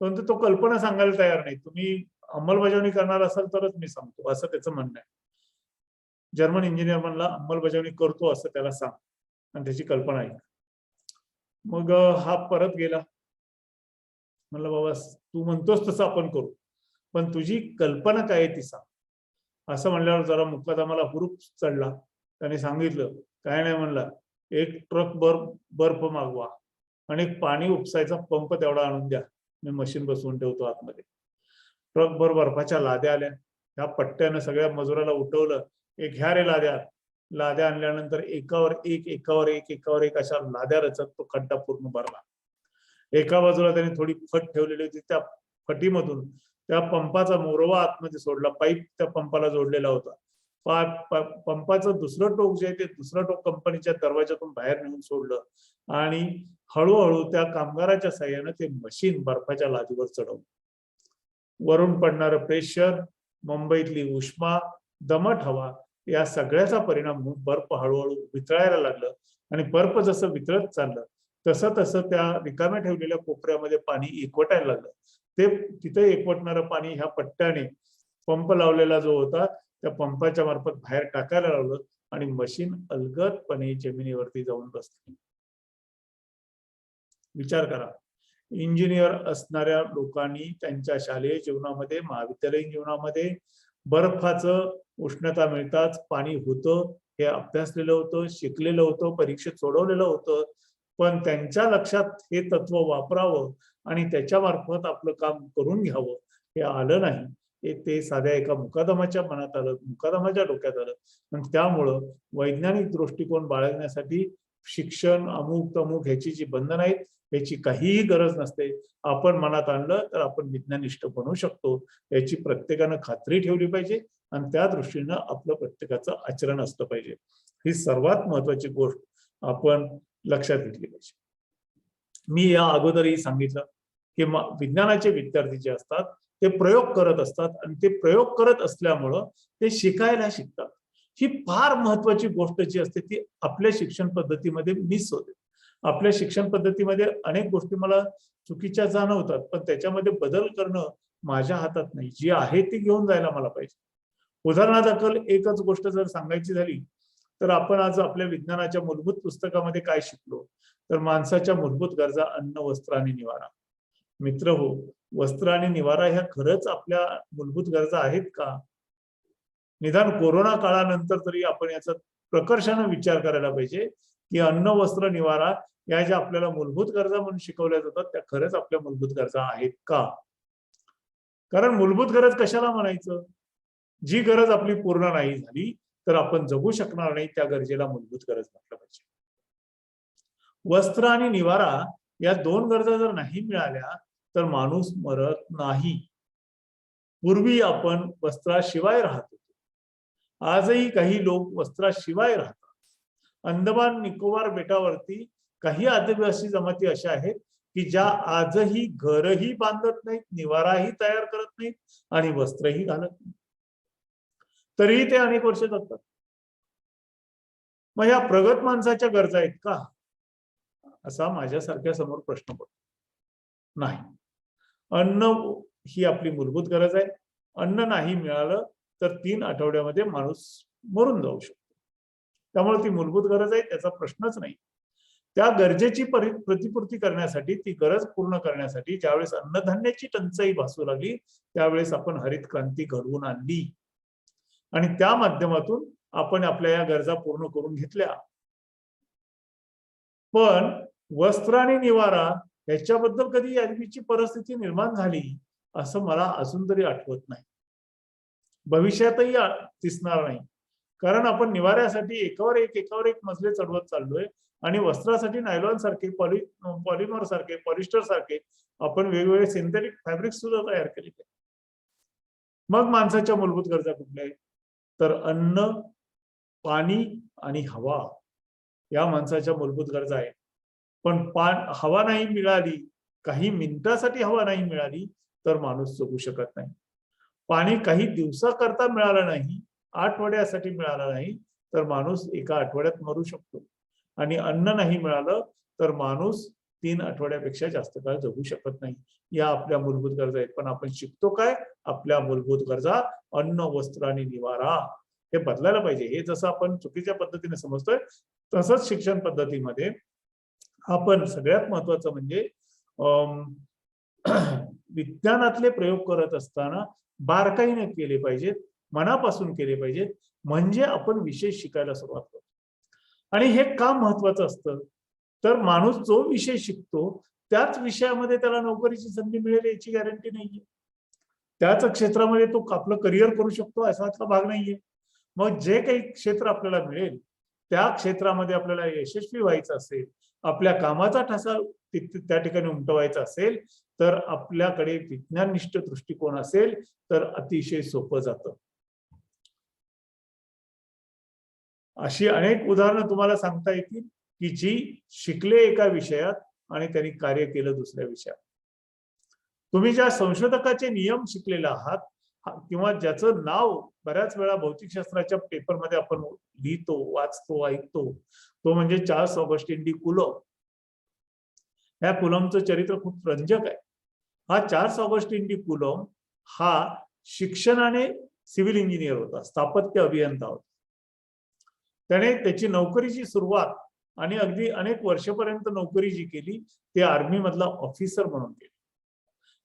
परंतु तो कल्पना सांगायला तयार नाही. तुम्ही अंमलबजावणी करणार असाल तरच मी सांगतो, असं त्याचं म्हणणं आहे. जर्मन इंजिनियर म्हणला, अंमलबजावणी करतो असं त्याला सांग आणि त्याची कल्पना ऐक. मग हा परत गेला. म्हणलं, बाबा तू म्हणतोस तसं आपण करू, पण तुझी कल्पना काय आहे ती सांग. असं म्हणल्यावर जरा मुकादमाला हुरूप चढला. त्याने सांगितलं, काय नाही म्हणला, एक ट्रक बर्फ मागवा आणि एक पाणी उपसायचा पंप तेवढा आणून द्या, मी मशीन बसवून ठेवतो आतमध्ये. ट्रकभर बर्फाच्या लाद्या आल्या. ह्या पट्ट्यानं सगळ्या मजुराला उठवलं, एक ह्या रे लाद्या. लाद्या आणल्यानंतर एकावर एक अशा लाद्या रचत तो खड्डा पूर्ण भरला. एका बाजूला त्यांनी थोडी फट ठेवलेली होती, त्या फटीमधून त्या पंपाचा मोरवा आतमध्ये सोडला. पाईप त्या पंपाला जोडलेला होता. पंपाचं दुसरं टोक जे आहे ते दुसरं टोक कंपनीच्या दरवाजातून बाहेर नेऊन सोडलं आणि हळूहळू त्या कामगाराच्या साह्यानं ते मशीन बर्फाच्या लादीवर चढवलं. वरून पडणारं प्रेशर, मुंबईतली उष्मा, दमट हवा या सगळ्याचा परिणाम होऊन बर्फ हळूहळू वितळायला लागलं आणि बर्फ जसं वितळत चाललं तसं तसं त्या रिकाम्या ठेवलेल्या कोपऱ्यामध्ये पाणी एकवटायला लागलं. ते तिथे एकवटणारं पाणी ह्या पट्ट्याने पंप लावलेला जो होता त्या पंपाच्या मार्फत बाहेर टाकायला लावलं आणि मशीन अलगदपणे जमिनीवरती जाऊन बसली. विचार करा, इंजिनियर असणाऱ्या लोकांनी त्यांच्या शालेय जीवनामध्ये, महाविद्यालयीन जीवनामध्ये बर्फाचं उष्णता मिळताच पाणी होतं हे अभ्यासलेलं होतं, शिकलेलं होतं, परीक्षेत सोडवलेलं होतं. पण त्यांच्या लक्षात हे तत्व वापरावं आणि त्याच्या मार्फत आपलं काम करून घ्यावं हे आलं नाही. ते साध्या एका मुकादमाच्या मनात आलं, मुकादमाच्या डोक्यात आलं. आणि त्यामुळं वैज्ञानिक दृष्टिकोन बाळगण्यासाठी शिक्षण अमुक तमुक ह्याची जी बंधनं आहेत याची काहीही गरज नसते. आपण मनात आणलं तर आपण विज्ञानिष्ठ बनू शकतो याची प्रत्येकानं खात्री ठेवली पाहिजे आणि त्या दृष्टीनं आपलं प्रत्येकाचं आचरण असलं पाहिजे. ही सर्वात महत्वाची गोष्ट आपण लक्षात घेतली पाहिजे. मी या अगोदरही सांगितलं की विज्ञानाचे विद्यार्थी जे असतात ते प्रयोग करत असतात आणि ते प्रयोग करत असल्यामुळं ते शिकायला शिकतात. ही फार महत्वाची गोष्ट जी असते ती आपल्या शिक्षण पद्धतीमध्ये मिस होते. आपल्या शिक्षण पद्धतीमध्ये अनेक गोष्टी मला चुकीच्या जाणवतात, पण त्याच्यामध्ये बदल करणं माझ्या हातात नाही. जी आहे ती घेऊन जायला मला पाहिजे. उदाहरणादाखल एकच गोष्ट जर सांगायची झाली तर आपण आज आपल्या विज्ञानाच्या मूलभूत पुस्तकामध्ये काय शिकलो तर माणसाच्या मूलभूत गरजा अन्न, वस्त्र आणि निवारा. मित्र हो, वस्त्र आणि निवारा ह्या खरंच आपल्या मूलभूत गरजा आहेत का? निदान कोरोना काळानंतर तरी आपण याचा प्रकर्षाने विचार करायला पाहिजे की अन्न, वस्त्र, निवारा या ज्या आपल्याला मूलभूत गरजा म्हणून शिकवल्या जातात त्या खरंच आपल्या मूलभूत गरजा आहेत का? कारण मूलभूत गरज कशाला म्हणायचं? जी गरज आपली पूर्ण नाही झाली तर आपण जगू शकणार नाही, त्या गरजेला मूलभूत गरज म्हटलं पाहिजे. वस्त्र आणि निवारा या दोन गरजा जर नाही मिळाल्या तर माणूस मरत नाही. पूर्वी आपण वस्त्राशिवाय राहत होतो, आजही काही लोक वस्त्राशिवाय राहतात. अंदमान निकोबार बेटावरती काही आदिवासी जमाती अशा आहेत की ज्या आजही घरही बांधत नाहीत, निवाराही तयार करत नाहीत आणि वस्त्रही घालत नाहीत, तरीही ते अनेक वर्ष जगतात. मग या प्रगत माणसाच्या गरजा आहेत का असा माझ्यासारख्या समोर प्रश्न पडतो. नाही. अन्न ही आपली मूलभूत गरज आहे. अन्न नाही मिळालं तर 3 आठवड्यामध्ये माणूस मरून जाऊ शकतो. त्यामुळे ती मूलभूत गरज आहे, त्याचा प्रश्नच नाही. त्या गरजेची प्रतिपूर्ती करण्यासाठी, ती गरज पूर्ण करण्यासाठी ज्यावेळेस अन्नधान्याची टंचाई भासू लागली त्यावेळेस आपण हरित क्रांती घडवून आणली आणि त्या माध्यमातून आपण आपल्या या गरजा पूर्ण करून घेतल्या. पण वस्त्र आणि निवारा याच्याबद्दल कधी यादवीची परिस्थिती निर्माण झाली असं मला अजून तरी आठवत नाही. भविष्यातही दिसणार नाही. कारण आपण निवाऱ्यासाठी एकावर एक मजले चढवत चाललोय आणि वस्त्रासाठी नायलॉन सारखे, पॉलिमर सारखे, पॉलिस्टर सारखे आपण वेगवेगळे सिंथेटिक फॅब्रिक सुद्धा तयार केले. मग माणसाच्या मूलभूत गरजा कुठल्या आहेत तर अन्न, पाणी आणि हवा या माणसाच्या मूलभूत गरजा आहेत. पण हवा नाही मिळाली, काही मिनिटासाठी हवा नाही मिळाली तर माणूस जगू शकत नाही. पाणी काही दिवसाकरता मिळालं नाही, आठवड्यासाठी मिळालं नाही, तर माणूस एका आठवड्यात मरू शकतो. आणि अन्न नाही मिळालं तर माणूस 3 आठवड्यापेक्षा जास्त काळ जगू शकत नाही. या आपल्या मूलभूत गरजा आहेत. पण आपण शिकतो काय? आपल्या मूलभूत गरजा अन्न, वस्त्र आणि निवारा हे बदलायला पाहिजे. हे जसं आपण चुकीच्या पद्धतीने समजतोय, तसंच शिक्षण पद्धतीमध्ये आपण सगळ्यात महत्वाचं म्हणजे विज्ञानातले प्रयोग करत असताना बारकाईने केले पाहिजेत, मनापासून केले पाहिजेत, म्हणजे आपण विषय शिकायला सुरुवात करतो. आणि हे का महत्वाचं असतं? तर माणूस जो विषय शिकतो त्याच विषयामध्ये त्याला नोकरीची संधी मिळेल याची गॅरंटी नाहीये. त्याच क्षेत्रामध्ये तो आपलं करिअर करू शकतो असा भाग नाहीये. मग जे काही क्षेत्र आपल्याला मिळेल त्या क्षेत्रामध्ये आपल्याला यशस्वी व्हायचं असेल, आपल्या कामाचा ठसा त्या ठिकाणी उमटवायचा असेल, तर आपल्याकडे विज्ञाननिष्ठ दृष्टिकोन असेल तर अतिशय सोपं जातं. अशी अनेक उदाहरणं तुम्हाला सांगता येतील की जी शिकले एका विषयात आणि त्यांनी कार्य केलं दुसऱ्या विषयात. तुम्ही ज्या संशोधकाचे नियम शिकलेले आहात किंवा ज्याचं नाव बऱ्याच वेळा भौतिकशास्त्राच्या पेपरमध्ये आपण लिहितो, वाचतो, ऐकतो, तो म्हणजे चार्ल्स ऑगस्टिन डी कुलॉम. ह्या कुलॉमचं चरित्र खूप रंजक आहे. हा चार्ल्स ऑगस्टिन डी कुलॉम हा शिक्षणाने सिव्हिल इंजिनियर होता, स्थापत्य अभियंता होता. त्याने त्याची नोकरीची सुरुवात आणि अगदी अनेक वर्षपर्यंत नोकरी जी केली ते आर्मी मधला ऑफिसर म्हणून केली.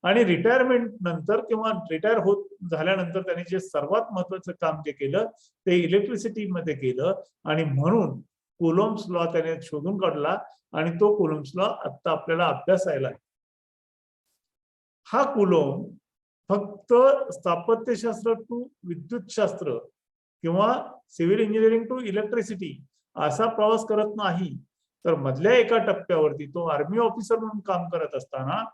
आणि रिटायरमेंट नंतर किंवा रिटायर होत झाल्यानंतर त्याने जे सर्वात महत्वाचं काम जे केलं ते इलेक्ट्रिसिटी मध्ये केलं आणि म्हणून कुलॉम्स लॉ त्याने शोधून काढला आणि तो कुलॉम्स लॉ आता आपल्याला अभ्यासायला आहे. हा कुलॉम फक्त स्थापत्यशास्त्र टू विद्युतशास्त्र किंवा सिव्हिल इंजिनिअरिंग टू इलेक्ट्रिसिटी असा प्रवास करत नाही, तर मधल्या एका टप्प्यावरती तो आर्मी ऑफिसर म्हणून काम करत असताना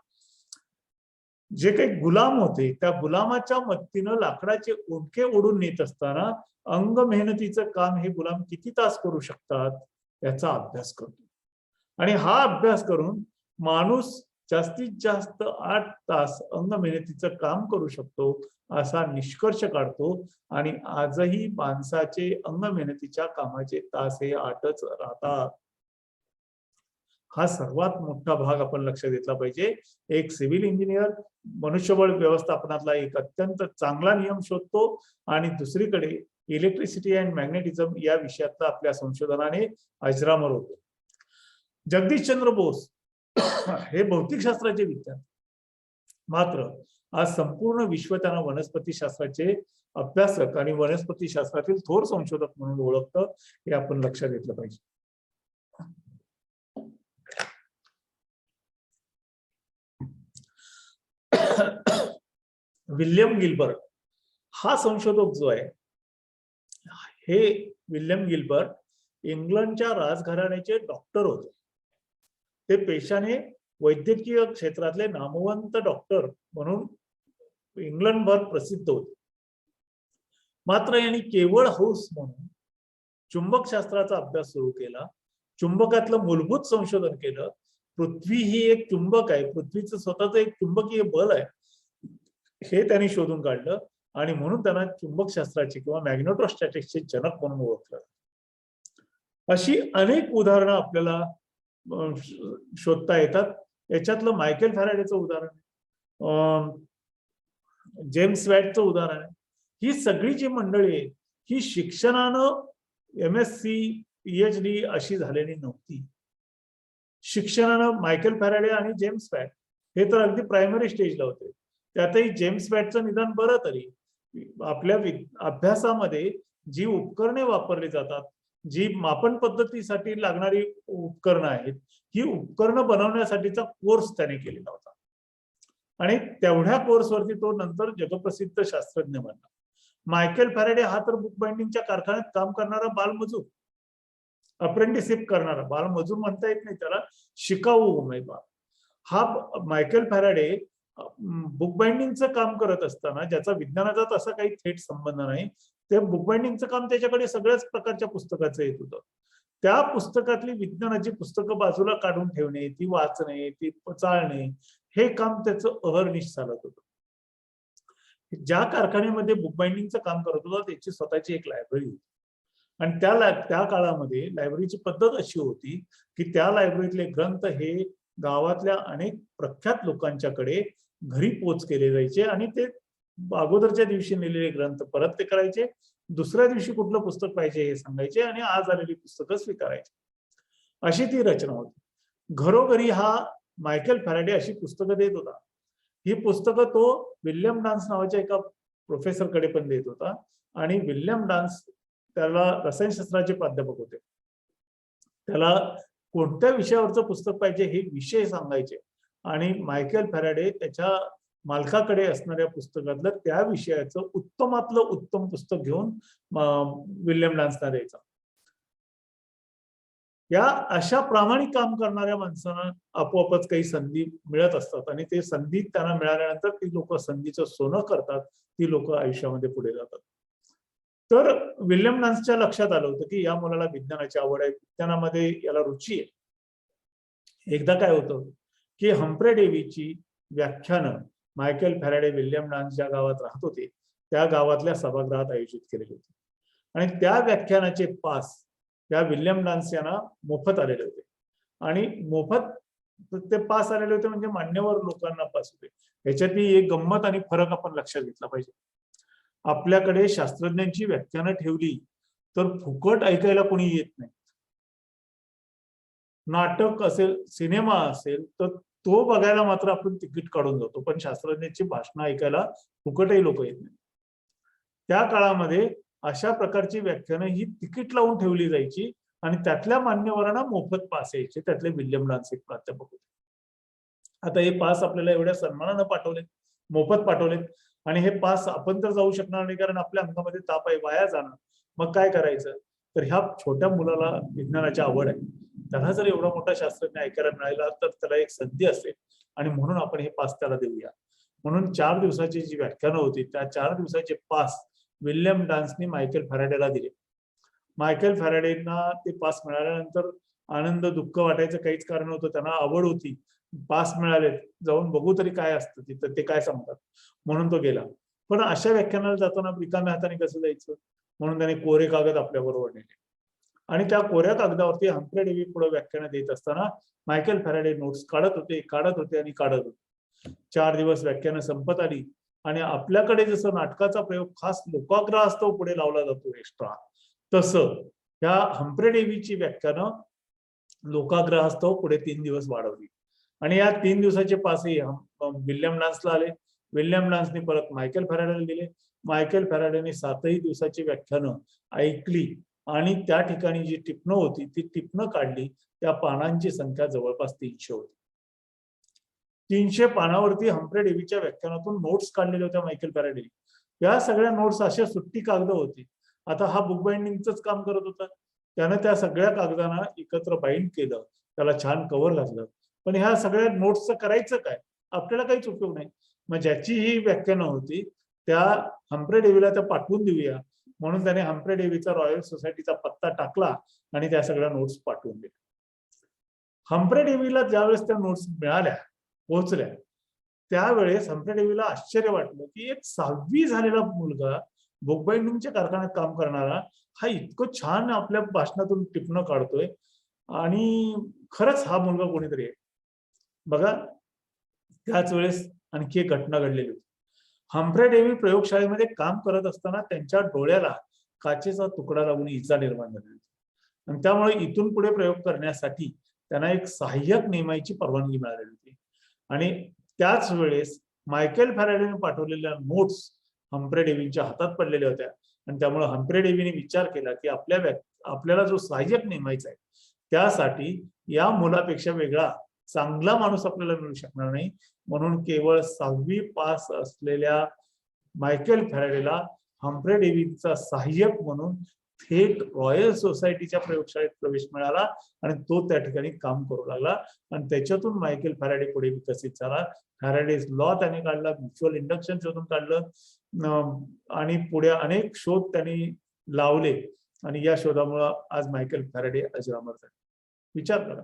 जे काही गुलाम होते त्या गुलामाच्या मदतीनं लाकडाचे ओंडके ओढून नेत असताना अंग मेहनतीचं काम हे गुलाम किती तास करू शकतात याचा अभ्यास करतो. आणि हा अभ्यास करून माणूस जास्तीत जास्त 8 तास अंग मेहनतीचं काम करू शकतो असा निष्कर्ष काढतो. आणि आजही माणसाचे अंग मेहनतीच्या कामाचे तास हे 8च राहतात. हा सर्वात मोठा भाग आपण लक्षात घेतला पाहिजे. एक सिव्हिल इंजिनियर मनुष्यबळ व्यवस्थापनातला एक अत्यंत चांगला नियम शोधतो आणि दुसरीकडे इलेक्ट्रिसिटी अँड मॅग्नेटिझम या विषयातला आपल्या संशोधनाने अजरामर होतो. जगदीशचंद्र बोस हे भौतिकशास्त्राचे विद्यार्थी, मात्र आज संपूर्ण विश्व त्यांना वनस्पतीशास्त्राचे अभ्यासक आणि वनस्पतीशास्त्रातील थोर संशोधक म्हणून ओळखतं. हे आपण लक्षात घेतलं पाहिजे. विल्यम गिल्बर्ट हा संशोधक जो आहे, हे विल्यम गिल्बर्ट इंग्लंडच्या राजघराण्याचे डॉक्टर होते. ते पेशाने वैद्यकीय क्षेत्रातले नामवंत डॉक्टर म्हणून इंग्लंडभर प्रसिद्ध होते. मात्र यांनी केवळ हौस म्हणून चुंबकशास्त्राचा अभ्यास सुरू केला, चुंबकातलं मूलभूत संशोधन केलं. पृथ्वी ही एक चुंबक आहे, पृथ्वीचं स्वतःचं एक चुंबकीय बल आहे हे त्यांनी शोधून काढलं आणि म्हणून त्यांना चुंबकशास्त्राचे किंवा मॅग्नेटोस्टॅटिक्सचे जनक म्हणून ओळखलं. अशी अनेक उदाहरणं आपल्याला शोधता येतात. याच्यातलं मायकेल फॅराडेचं उदाहरण आहे, जेम्स वॅटचं उदाहरण आहे. ही सगळी जी मंडळी आहेत ही शिक्षणानं MSc PhD अशी झालेली नव्हती. शिक्षणानं मायकेल फॅराडे आणि जेम्स वॅट हे तर अगदी प्रायमरी स्टेजला होते. त्यातही जेम्स वॅटचं निदान बरं तरी आपल्या अभ्यासामध्ये जी उपकरणे वापरली जातात, जी मापन पद्धतीसाठी लागणारी उपकरणं आहेत, ही उपकरणं बनवण्यासाठीचा कोर्स त्याने केलेला होता आणि तेवढ्या कोर्सवरती तो नंतर जगप्रसिद्ध शास्त्रज्ञ बनला. मायकेल फॅराडे हा तर बुक बाइंडिंगच्या कारखान्यात काम करणारा बालमजूर, अप्रेंटिसशिप करणारा, बालमजूर म्हणता येत नाही त्याला, शिकाऊ उमेदवार. हा मायकेल फॅराडे बुक बाइंडिंगचं काम करत असताना, ज्याचा विज्ञानाचा तसा काही थेट संबंध नाही, ते बुक बाइंडिंगचं काम त्याच्याकडे सगळ्याच प्रकारच्या पुस्तकाचं येत होतं. त्या पुस्तकातली विज्ञानाची पुस्तकं बाजूला काढून ठेवणे, ती वाचणे, ती चाळणे, हे काम त्याचं अहर्निश चालत होतं. ज्या कारखान्यामध्ये बुक बाइंडिंगचं काम करत होता त्याची स्वतःची एक लायब्ररी होती. आणि त्या काळामध्ये लायब्ररीची पद्धत अशी होती की त्या लायब्ररीतले ग्रंथ हे गावातल्या अनेक प्रख्यात लोकांच्याकडे घरी पोच केले जायचे आणि ते अगोदरच्या दिवशी नेलेले ग्रंथ परत ते करायचे, दुसऱ्या दिवशी कुठलं पुस्तक पाहिजे हे सांगायचे आणि आज आलेली पुस्तकं स्वीकारायची. अशी ती रचना होती. घरोघरी हा मायकेल फॅराडे अशी पुस्तकं देत होता. ही पुस्तकं तो विल्यम डान्स नावाच्या एका प्रोफेसरकडे पण देत होता आणि विल्यम डान्स त्याला रसायनशास्त्राचे प्राध्यापक होते. त्याला कोणत्या विषयावरचं पुस्तक पाहिजे हे विषय सांगायचे आणि मायकेल फॅराडे त्याच्या मालकाकडे असणाऱ्या पुस्तकातलं त्या विषयाचं उत्तमातलं उत्तम पुस्तक घेऊन विल्यम डान्सला द्यायचा. या अशा प्रामाणिक काम करणाऱ्या माणसांना आपोआपच काही संधी मिळत असतात आणि ते संधी त्यांना मिळाल्यानंतर ती लोक संधीचं सोनं करतात, ती लोक आयुष्यामध्ये पुढे जातात. तर विल्यम डान्सच्या लक्षात आलं होतं की या मुलाला विज्ञानाची आवड आहे, विज्ञानामध्ये याला रुची आहे. एकदा काय होतं की हम्फ्रे डेव्हीची व्याख्यानं मायकेल फॅराडे विल्यम डान्स ज्या गावात राहत होते त्या गावातल्या सभागृहात आयोजित केलेले होते आणि त्या व्याख्यानाचे पास त्या विल्यम डान्स यांना मोफत आलेले होते आणि मोफत ते पास आलेले होते म्हणजे मान्यवर लोकांना पास होते. ह्याच्यातली एक गंमत आणि फरक आपण लक्षात घेतला पाहिजे. आपल्याकडे शास्त्रज्ञांची व्याख्यानं ठेवली तर फुकट ऐकायला कोणी येत नाही. नाटक असेल, सिनेमा असेल तर तो बघायला मात्र आपण तिकीट काढून जातो, पण शास्त्रज्ञांची भाषणं ऐकायला फुकटही लोक येत नाही. त्या काळामध्ये अशा प्रकारची व्याख्यानं ही तिकीट लावून ठेवली जायची आणि त्यातल्या मान्यवरांना मोफत पास यायचे. त्यातले विल्यम डान्स एक प्राध्यापक होते. आता हे पास आपल्याला एवढ्या सन्मानानं पाठवलेत, मोफत पाठवलेत आणि हे पास आपण तर जाऊ शकणार नाही कारण आपल्या अंगामध्ये ताप आहे, वाया जाणार. मग काय करायचं? तर ह्या छोट्या मुलाला विज्ञानाची आवड आहे, त्याला जर एवढा मोठा शास्त्रज्ञ ऐकायला मिळाला तर त्याला एक संधी असेल आणि म्हणून आपण हे पास त्याला देऊया. म्हणून 4 दिवसाची जी व्याख्यानं होती त्या 4 दिवसाचे पास विल्यम डान्सनी मायकेल फॅराडेला दिले. मायकेल फॅराडेंना ते पास मिळाल्यानंतर आनंद दुःख वाटायचं काहीच कारण नव्हतं. त्यांना आवड होती, पास मिळाले, जाऊन बघू तरी काय असतं तिथं, ते काय सांगतात, म्हणून तो गेला. पण अशा व्याख्यानाला जाताना रिकाम्या हाताने कसं जायचं, म्हणून त्याने कोरे कागद आपल्या बरोबर नेले आणि त्या कोऱ्या कागदावरती हम्फ्रे डेव्ही पुढे व्याख्यानं देत असताना मायकेल फॅराडे नोट्स काढत होते आणि काढत होते. 4 दिवस व्याख्यानं संपत आली आणि आपल्याकडे जसं नाटकाचा प्रयोग खास लोकाग्रहास्तव पुढे लावला जातो एक्स्ट्रा, तसं ह्या हम्फ्रे डेव्हीची व्याख्यानं लोकाग्रहास्तव पुढे 3 दिवस वाढवली आणि या 3 दिवसाचे पासही विल्यम डान्सला आले. विल्यम डान्सने परत मायकेल फॅराडेला दिले. मायकेल फॅराडेने 7ही दिवसाची व्याख्यानं ऐकली आणि त्या ठिकाणी जी टिपणं होती ती टिपणं काढली. त्या पानांची संख्या जवळपास 300 होती. 300 पानावरती हम्फ्रे डेव्हीच्या व्याख्यानातून नोट्स काढलेल्या होत्या मायकेल फॅराडेने. या सगळ्या नोट्स अशा सुट्टी कागद होती. आता हा बुक बाइंडिंगच काम करत होता, त्यानं त्या सगळ्या कागदांना एकत्र बाइंड केलं, त्याला छान कव्हर घातलं. पण ह्या सगळ्या नोट्सचं करायचं काय? आपल्याला काहीच उपयोग नाही. मग ज्याची ही व्याख्यानं होती त्या हम्फ्रे डेव्हीला त्या पाठवून देऊया म्हणून त्याने हम्फ्रे डेव्हीचा रॉयल सोसायटीचा पत्ता टाकला आणि त्या सगळ्या नोट्स पाठवून दिल्या. हम्फ्रे डेव्हीला ज्यावेळेस त्या नोट्स मिळाल्या, पोहोचल्या, त्यावेळेस हम्फ्रे डेव्हीला आश्चर्य वाटलं की एक 6वी झालेला मुलगा बुक बाइंडिंगच्या कारखान्यात काम करणारा हा इतकं छान आपल्या भाषणातून टिपणं काढतोय आणि खरंच हा मुलगा कोणीतरी आहे. बघा, त्याच वेळेस आणखी एक घटना घडलेली होती. हम्फ्रे डेव्ही प्रयोगशाळेमध्ये काम करत असताना त्यांच्या डोळ्याला काचेचा तुकडा लागून इजा निर्माण झाली होती आणि त्यामुळे इथून पुढे प्रयोग करण्यासाठी त्यांना एक सहाय्यक नेमायची परवानगी मिळालेली होती आणि त्याच वेळेस मायकेल फॅराडेने पाठवलेल्या नोट्स हम्फ्रे डेव्हीच्या हातात पडलेल्या होत्या आणि त्यामुळे हम्फ्रे डेव्हीने विचार केला की आपल्याला जो सहाय्यक नेमायचा आहे त्यासाठी या मुलापेक्षा वेगळा चांगला माणूस आपल्याला मिळू शकणार नाही, म्हणून केवळ 6वी पास असलेल्या मायकेल फॅराडेला हम्फ्रे डेव्हीचा सहाय्यक म्हणून थेट रॉयल सोसायटीच्या प्रयोगशाळेत प्रवेश मिळाला आणि तो त्या ठिकाणी काम करू लागला आणि त्याच्यातून मायकेल फॅराडे पुढे विकसित झाला. फॅराडेज लॉ त्याने काढला, म्युच्युअल इंडक्शन शोधून काढलं आणि पुढे अनेक शोध त्यांनी लावले आणि या शोधामुळे आज मायकेल फॅराडे अजरामर झाले. विचार करा,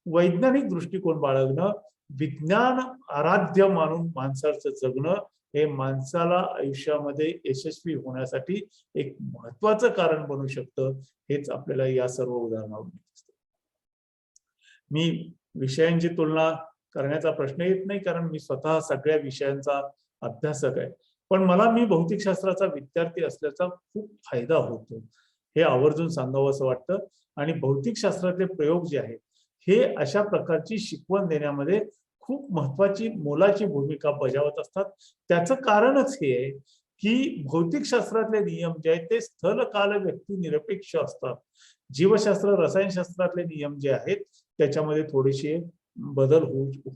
वैज्ञानिक दृष्टिकोन बाळगणं, विज्ञान आराध्य मानून माणसाचं जगणं हे माणसाला आयुष्यामध्ये यशस्वी होण्यासाठी एक महत्वाचं कारण बनू शकतं, हेच आपल्याला या सर्व उदाहरणावरून दिसतं. मी विषयांची तुलना करण्याचा प्रश्न येत नाही, कारण मी स्वतः सगळ्या विषयांचा अभ्यासक आहे. पण मला मी भौतिकशास्त्राचा विद्यार्थी असल्याचा खूप फायदा होतो, हे आवर्जून सांगावं असं वाटतं. आणि भौतिकशास्त्रातले प्रयोग जे आहेत हे अशा प्रकारची शिकवण देण्यामध्ये खूप महत्वाची मोलाची भूमिका बजावत असतात. त्याचं कारणच हे आहे की भौतिकशास्त्रातले नियम जे आहेत ते स्थल काल व्यक्ती निरपेक्ष असतात. जीवशास्त्र रसायनशास्त्रातले नियम जे आहेत त्याच्यामध्ये थोडेसे बदल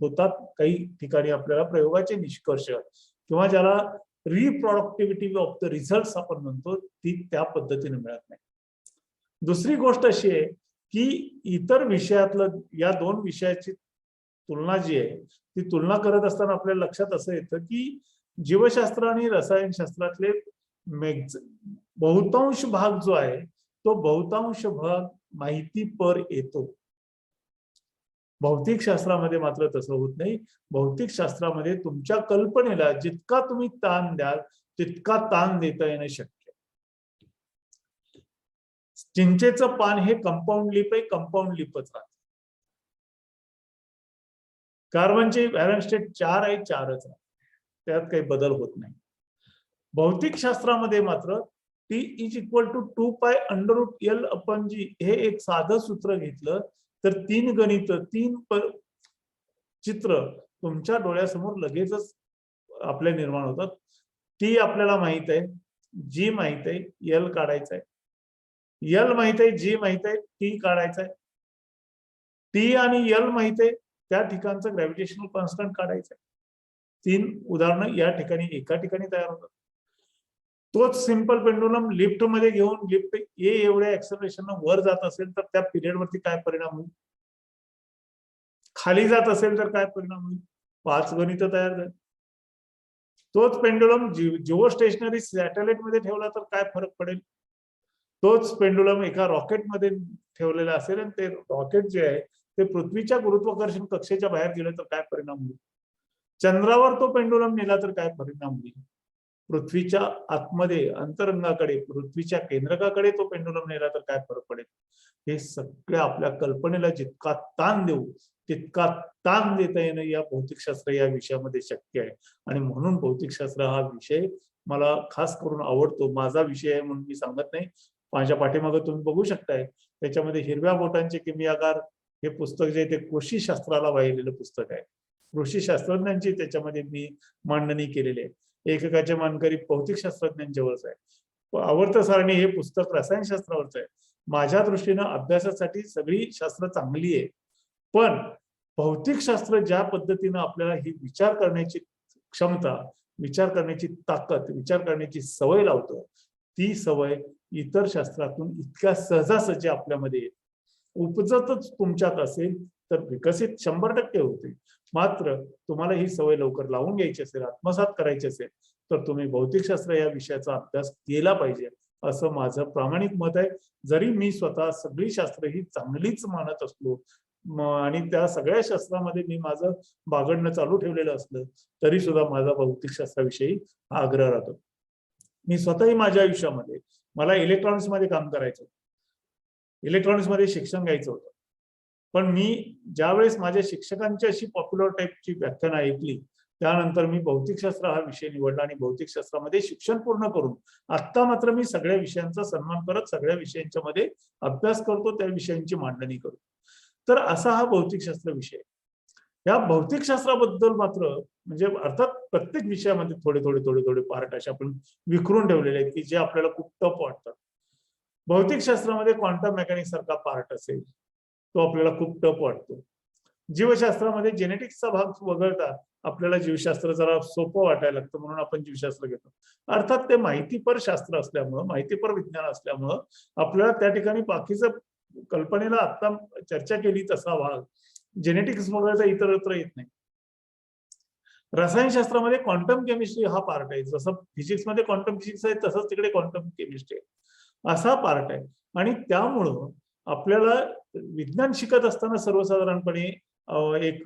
होतात. काही ठिकाणी आपल्याला प्रयोगाचे निष्कर्ष किंवा ज्याला रिप्रॉडक्टिव्हिटी ऑफ द रिझल्ट आपण म्हणतो ती त्या पद्धतीने मिळत नाही. दुसरी गोष्ट अशी आहे की इतर विषयातलं या दोन विषयाची तुलना जी आहे ती तुलना करत असताना आपल्या लक्षात असं येतं की जीवशास्त्र आणि रसायनशास्त्रातले बहुतांश भाग जो आहे तो बहुतांश भाग माहितीपर येतो. भौतिकशास्त्रामध्ये मात्र तसं होत नाही. भौतिकशास्त्रामध्ये तुमच्या कल्पनेला जितका तुम्ही ताण द्याल तितका ताण देता येणं शक्य. चिंचेचं पान हे कंपाऊंड लिप आहे, कंपाऊंड लिपच राहते. कार्बनची व्हॅलन्स स्टेट 4 आहे, 4च राहते, त्यात काही बदल होत नाही. भौतिकशास्त्रामध्ये मात्र T is equal to 2 pi under root L upon G हे एक साधं सूत्र घेतलं तर 3 गणित 3 चित्र तुमच्या डोळ्यासमोर लगेचच आपले निर्माण होतात. T आपल्याला माहित आहे, G माहित आहे, L काढायचा आहे. L माहित आहे, G माहित आहे, T काढायचा आहे. T आणि L माहित आहे, त्या ठिकाणचं ग्रॅव्हिटेशनल कॉन्स्टंट काढायचं आहे. 3 उदाहरणं या ठिकाणी एका ठिकाणी तयार होतात. तोच सिंपल पेंडुलम लिफ्ट मध्ये घेऊन लिफ्ट ए एवढ्या एक्सेलरेशन वर जात असेल तर त्या पिरियड वरती काय परिणाम होईल, खाली जात असेल तर काय परिणाम होईल, 5 गणित तयार झाले. तोच पेंडुलम जिओ स्टेशनरी सॅटेलाइट मध्ये ठेवला तर काय फरक पडेल. तोच पेंडुलम एका रॉकेट मध्ये ठेवलेला असेल आणि ते रॉकेट जे आहे ते पृथ्वीच्या गुरुत्वाकर्षण कक्षेच्या बाहेर गेलं तर काय परिणाम होईल. चंद्रावर तो पेंडुलम नेला तर काय परिणाम होईल. पृथ्वीच्या आतमध्ये अंतरंगाकडे पृथ्वीच्या केंद्रकाकडे तो पेंडुलम नेला तर काय फरक पडेल. हे सगळं आपल्या कल्पनेला जितका ताण देऊ तितका ताण देता येणं या भौतिकशास्त्र या विषयामध्ये शक्य आहे. आणि म्हणून भौतिकशास्त्र हा विषय मला खास करून आवडतो. माझा विषय आहे म्हणून मी सांगत नाही. माझ्या पाठीमागे तुम्ही बघू शकताय त्याच्यामध्ये हिरव्या बोटांचे किमयागार हे पुस्तक जे ते कृषीशास्त्राला वाहिलेलं पुस्तक आहे. कृषी शास्त्रज्ञांची त्याच्यामध्ये मी मांडणी केलेली आहे. एककाचे मानकरी भौतिकशास्त्रज्ञांच्यावरच आहे. आवर्त सारणी हे पुस्तक रसायनशास्त्रावरच आहे. माझ्या दृष्टीनं अभ्यासासाठी सगळी शास्त्र चांगली आहे, पण भौतिकशास्त्र ज्या पद्धतीनं आपल्याला ही विचार करण्याची क्षमता, विचार करण्याची ताकद, विचार करण्याची सवय लावतो, ती सवय इतर शास्त्रातून इतक्या सहजासहजी आपल्यामध्ये उपजतच तुमच्यात असेल तर विकसित 100% होते. मात्र तुम्हाला ही सवय लवकर लावून घ्यायची असेल, आत्मसात करायची असेल तर तुम्ही भौतिकशास्त्र या विषयाचा अभ्यास केला पाहिजे असं माझं प्रामाणिक मत आहे. जरी मी स्वतः सगळी शास्त्र ही चांगलीच मानत असलो आणि त्या सगळ्या शास्त्रामध्ये मी माझं बागडणं चालू ठेवलेलं असलं तरी सुद्धा माझा भौतिकशास्त्राविषयी आग्रह राहतो. मी स्वतःही माझ्या आयुष्यामध्ये मला इलेक्ट्रॉनिक्स मध्ये काम करायचं होतं, इलेक्ट्रॉनिक्स मध्ये शिक्षण घ्यायचं होतं. पण मी ज्यावेळेस माझ्या शिक्षकांची अशी पॉप्युलर टाईपची व्याख्यानं ऐकली त्यानंतर मी भौतिकशास्त्र हा विषय निवडला आणि भौतिकशास्त्रामध्ये शिक्षण पूर्ण करून आता मात्र मी सगळ्या विषयांचा सन्मान करत सगळ्या विषयांच्या मध्ये अभ्यास करतो, त्या विषयांची मांडणी करतो. तर असा हा भौतिकशास्त्र विषय. या भौतिकशास्त्राबद्दल मात्र म्हणजे अर्थात प्रत्येक विषयामध्ये थोडे थोडे थोडे थोडे पार्ट असे आपण विखरून ठेवलेले आहेत की जे आपल्याला खूप टफ वाटतात. भौतिकशास्त्रामध्ये क्वांटम मेकॅनिक्स सारखा पार्ट असेल तो आपल्याला खूप टफ वाटतो. जीवशास्त्रामध्ये जेनेटिक्सचा भाग वगळता आपल्याला जीवशास्त्र जरा सोपं वाटायला लागतं म्हणून आपण जीवशास्त्र घेतो. अर्थात ते माहितीपर शास्त्र असल्यामुळं, माहितीपर विज्ञान असल्यामुळं आपल्याला त्या ठिकाणी बाकीचं कल्पनेला आता चर्चा केली तसा भाग जेनेटिक्स वगळता इतरत्र येत नाही. रसायनशास्त्रामध्ये क्वांटम केमिस्ट्री हा पार्ट आहे. जसं फिजिक्स मध्ये क्वांटम फिजिक्स आहे तसंच तिकडे क्वांटम केमिस्ट्री आहे, असा पार्ट आहे. आणि त्यामुळं आपल्याला विज्ञान शिकत असताना सर्वसाधारणपणे एक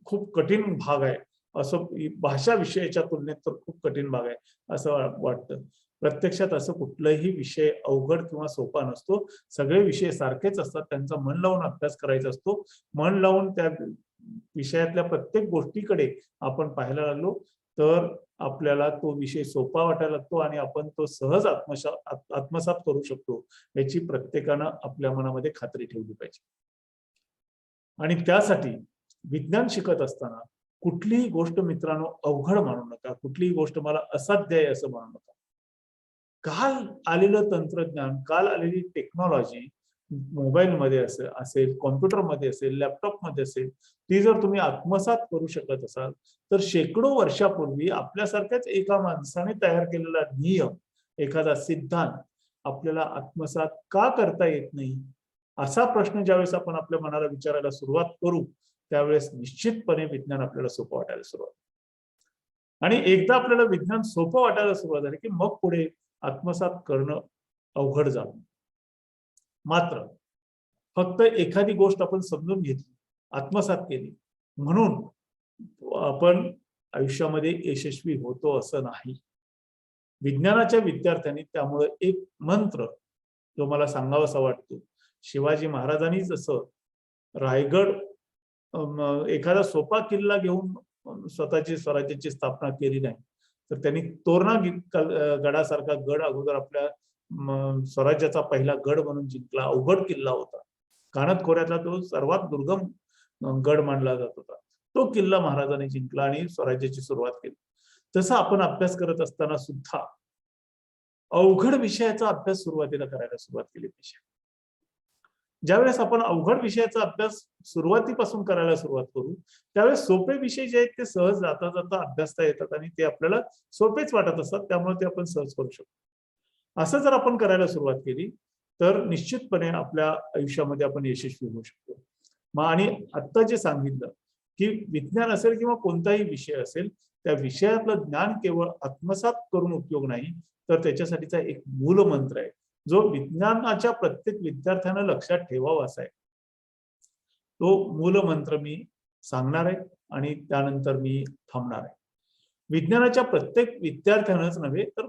खूप कठीण भाग आहे असं भाषा विषयाच्या तुलनेत तर खूप कठीण भाग आहे असं वाटतं. प्रत्यक्षात असं कुठलाही विषय अवघड किंवा सोपा नसतो. सगळे विषय सारखेच असतात. त्यांचा मन लावून अभ्यास करायचा असतो. मन लावून त्या विषयातल्या प्रत्येक गोष्टीकडे आपण पाहायला लागलो तर आपल्याला तो विषय सोपा वाटायला लागतो आणि आपण तो सहज आत्मसात करू शकतो याची प्रत्येकानं आपल्या मनामध्ये खात्री ठेवली पाहिजे. आणि त्यासाठी विज्ञान शिकत असताना कुठलीही गोष्ट मित्रांनो अवघड मानू नका. कुठलीही गोष्ट मला असाध्य आहे असं मानू नका. काल आलेलं तंत्रज्ञान, काल आलेली टेक्नॉलॉजी मोबाईलमध्ये असेल, कॉम्प्युटरमध्ये असेल, लॅपटॉपमध्ये असेल, ती जर तुम्ही आत्मसात करू शकत असाल तर शेकडो वर्षापूर्वी आपल्यासारख्याच एका माणसाने तयार केलेला नियम, एखादा सिद्धांत आपल्याला आत्मसात का करता येत नाही, असा प्रश्न ज्यावेळेस आपण आपल्या मनाला विचारायला सुरुवात करू त्यावेळेस निश्चितपणे विज्ञान आपल्याला सोपं वाटायला सुरुवात. आणि एकदा आपल्याला विज्ञान सोपं वाटायला सुरुवात झाली की मग पुढे आत्मसात करणं अवघड जातं. मात्र फक्त एखादी गोष्ट आपण समजून घेतली, आत्मसात केली म्हणून आपण आयुष्यामध्ये यशस्वी होतो असं नाही. विज्ञानाच्या विद्यार्थ्यांनी त्यामुळे एक मंत्र जो मला सांगावासा वाटतो, शिवाजी महाराजांनी जसं रायगड एखादा सोपा किल्ला घेऊन स्वतःची स्वराज्याची स्थापना केली नाही तर त्यांनी तोरणा गडासारखा गड अगोदर आपल्या स्वराज्याचा पहिला गड म्हणून जिंकला. अवघड किल्ला होता, कानतखोऱ्यातला तो सर्वात दुर्गम गड मानला जात होता. तो किल्ला महाराजांनी जिंकला आणि स्वराज्याची सुरुवात केली. तसं आपण अभ्यास करत असताना सुद्धा अवघड विषयाचा अभ्यास सुरुवातीला करायला सुरुवात केली पाहिजे. ज्यावेळेस आपण अवघड विषयाचा अभ्यास सुरुवातीपासून करायला सुरुवात करू त्यावेळेस सोपे विषय जे आहेत ते सहज जाता जाता अभ्यासता येतात आणि ते आपल्याला सोपेच वाटत असतात, त्यामुळे ते आपण सहज करू शकतो. असं जर आपण करायला सुरुवात केली तर निश्चितपणे आपल्या आयुष्यामध्ये आपण यशस्वी होऊ शकतो. आणि आता जे सांगितलं की विज्ञान असेल किंवा कोणताही विषय असेल त्या विषयातलं ज्ञान केवळ आत्मसात करून उपयोग नाही तर त्याच्यासाठीचा एक मूल मंत्र आहे जो विज्ञानाच्या प्रत्येक विद्यार्थ्यानं लक्षात ठेवावा असा आहे. तो मूल मंत्र मी सांगणार आहे आणि त्यानंतर मी थांबणार आहे. विज्ञानाच्या प्रत्येक विद्यार्थ्यानंच नव्हे तर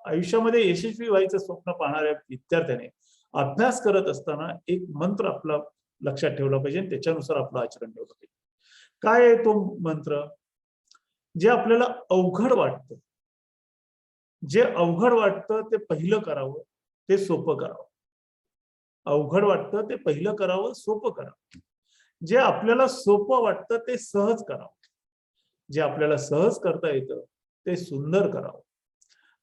आयुष्यामध्ये यशस्वी व्हायचं स्वप्न पाहणाऱ्या विद्यार्थ्याने अभ्यास करत असताना एक मंत्र आपला लक्षात ठेवला पाहिजे आणि त्याच्यानुसार आपलं आचरण ठेवलं पाहिजे. काय आहे तो मंत्र? जे आपल्याला अवघड वाटतं, जे अवघड वाटतं ते पहिलं करावं, ते सोपं करावं. अवघड वाटतं ते पहिलं करावं, सोपं करावं. जे आपल्याला सोपं वाटतं ते सहज करावं. जे आपल्याला सहज करता येतं ते सुंदर करावं.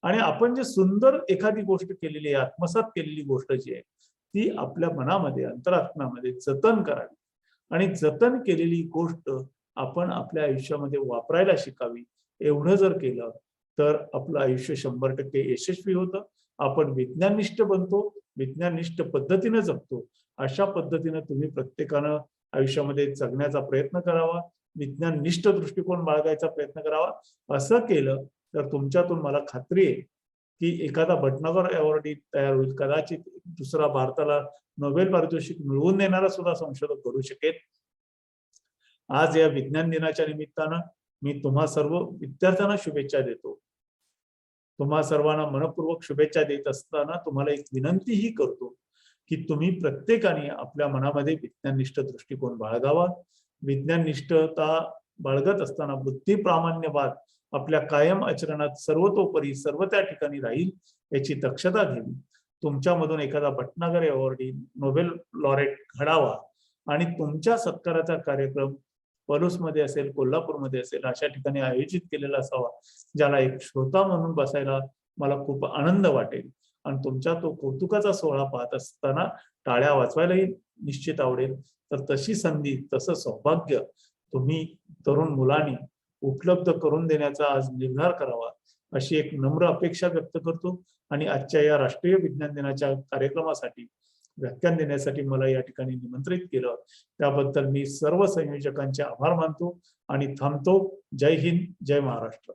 आणि आपण जे सुंदर एखादी गोष्ट केलेली आहे, आत्मसात केलेली गोष्ट जी आहे ती आपल्या मनामध्ये, अंतरात्म्यामध्ये जतन करावी आणि जतन केलेली गोष्ट आपण आपल्या आयुष्यामध्ये वापरायला शिकावी. एवढं जर केलं तर आपलं आयुष्य 100% यशस्वी होतं. आपण विज्ञाननिष्ठ बनतो, विज्ञाननिष्ठ पद्धतीने जगतो. अशा पद्धतीने तुम्ही प्रत्येकानं आयुष्यामध्ये जगण्याचा प्रयत्न करावा, विज्ञाननिष्ठ दृष्टिकोन बाळगायचा प्रयत्न करावा. असं केलं तर तुमच्यातून मला खात्री आहे की एखादा भटनागर अवॉर्ड तयार होईल. कदाचित दुसरा भारताला नोबेल पारितोषिक मिळवून देणारा सुद्धा संशोधक घडू शकेल. आज या विज्ञान दिनाच्या निमित्तानं मी तुम्हा सर्व विद्यार्थ्यांना शुभेच्छा देतो. तुम्हा सर्वांना मनपूर्वक शुभेच्छा देत असताना तुम्हाला एक विनंतीही करतो की तुम्ही प्रत्येकाने आपल्या मनामध्ये विज्ञाननिष्ठ दृष्टिकोन बाळगावा. विज्ञाननिष्ठता बाळगत असताना बुद्धी प्रामाण्यवाद आपल्या कायम आचरणात सर्वतोपरी सर्व त्या ठिकाणी राहील याची दक्षता घ्यावी. तुमच्यामधून एखादा भटनागर अवॉर्डी, नोबेल लॉरेट घडावा आणि तुमच्या सत्काराचा कार्यक्रम पलूसमध्ये असेल, कोल्हापूरमध्ये असेल अशा ठिकाणी आयोजित केलेला असावा, ज्याला एक श्रोता म्हणून बसायला मला खूप आनंद वाटेल. आणि तुमच्या तो कौतुकाचा सोहळा पाहत असताना टाळ्या वाजवायलाही निश्चित आवडेल. तर तशी संधी, तसं सौभाग्य तुम्ही तरुण मुलांनी उपलब्ध करून देण्याचा आज निर्धार करावा अशी एक नम्र अपेक्षा व्यक्त करतो. आणि आजच्या या राष्ट्रीय विज्ञान दिनाच्या कार्यक्रमासाठी व्याख्यान देण्यासाठी मला या ठिकाणी निमंत्रित केलं त्याबद्दल मी सर्व संयोजकांचे आभार मानतो आणि थांबतो. जय हिंद, जय महाराष्ट्र.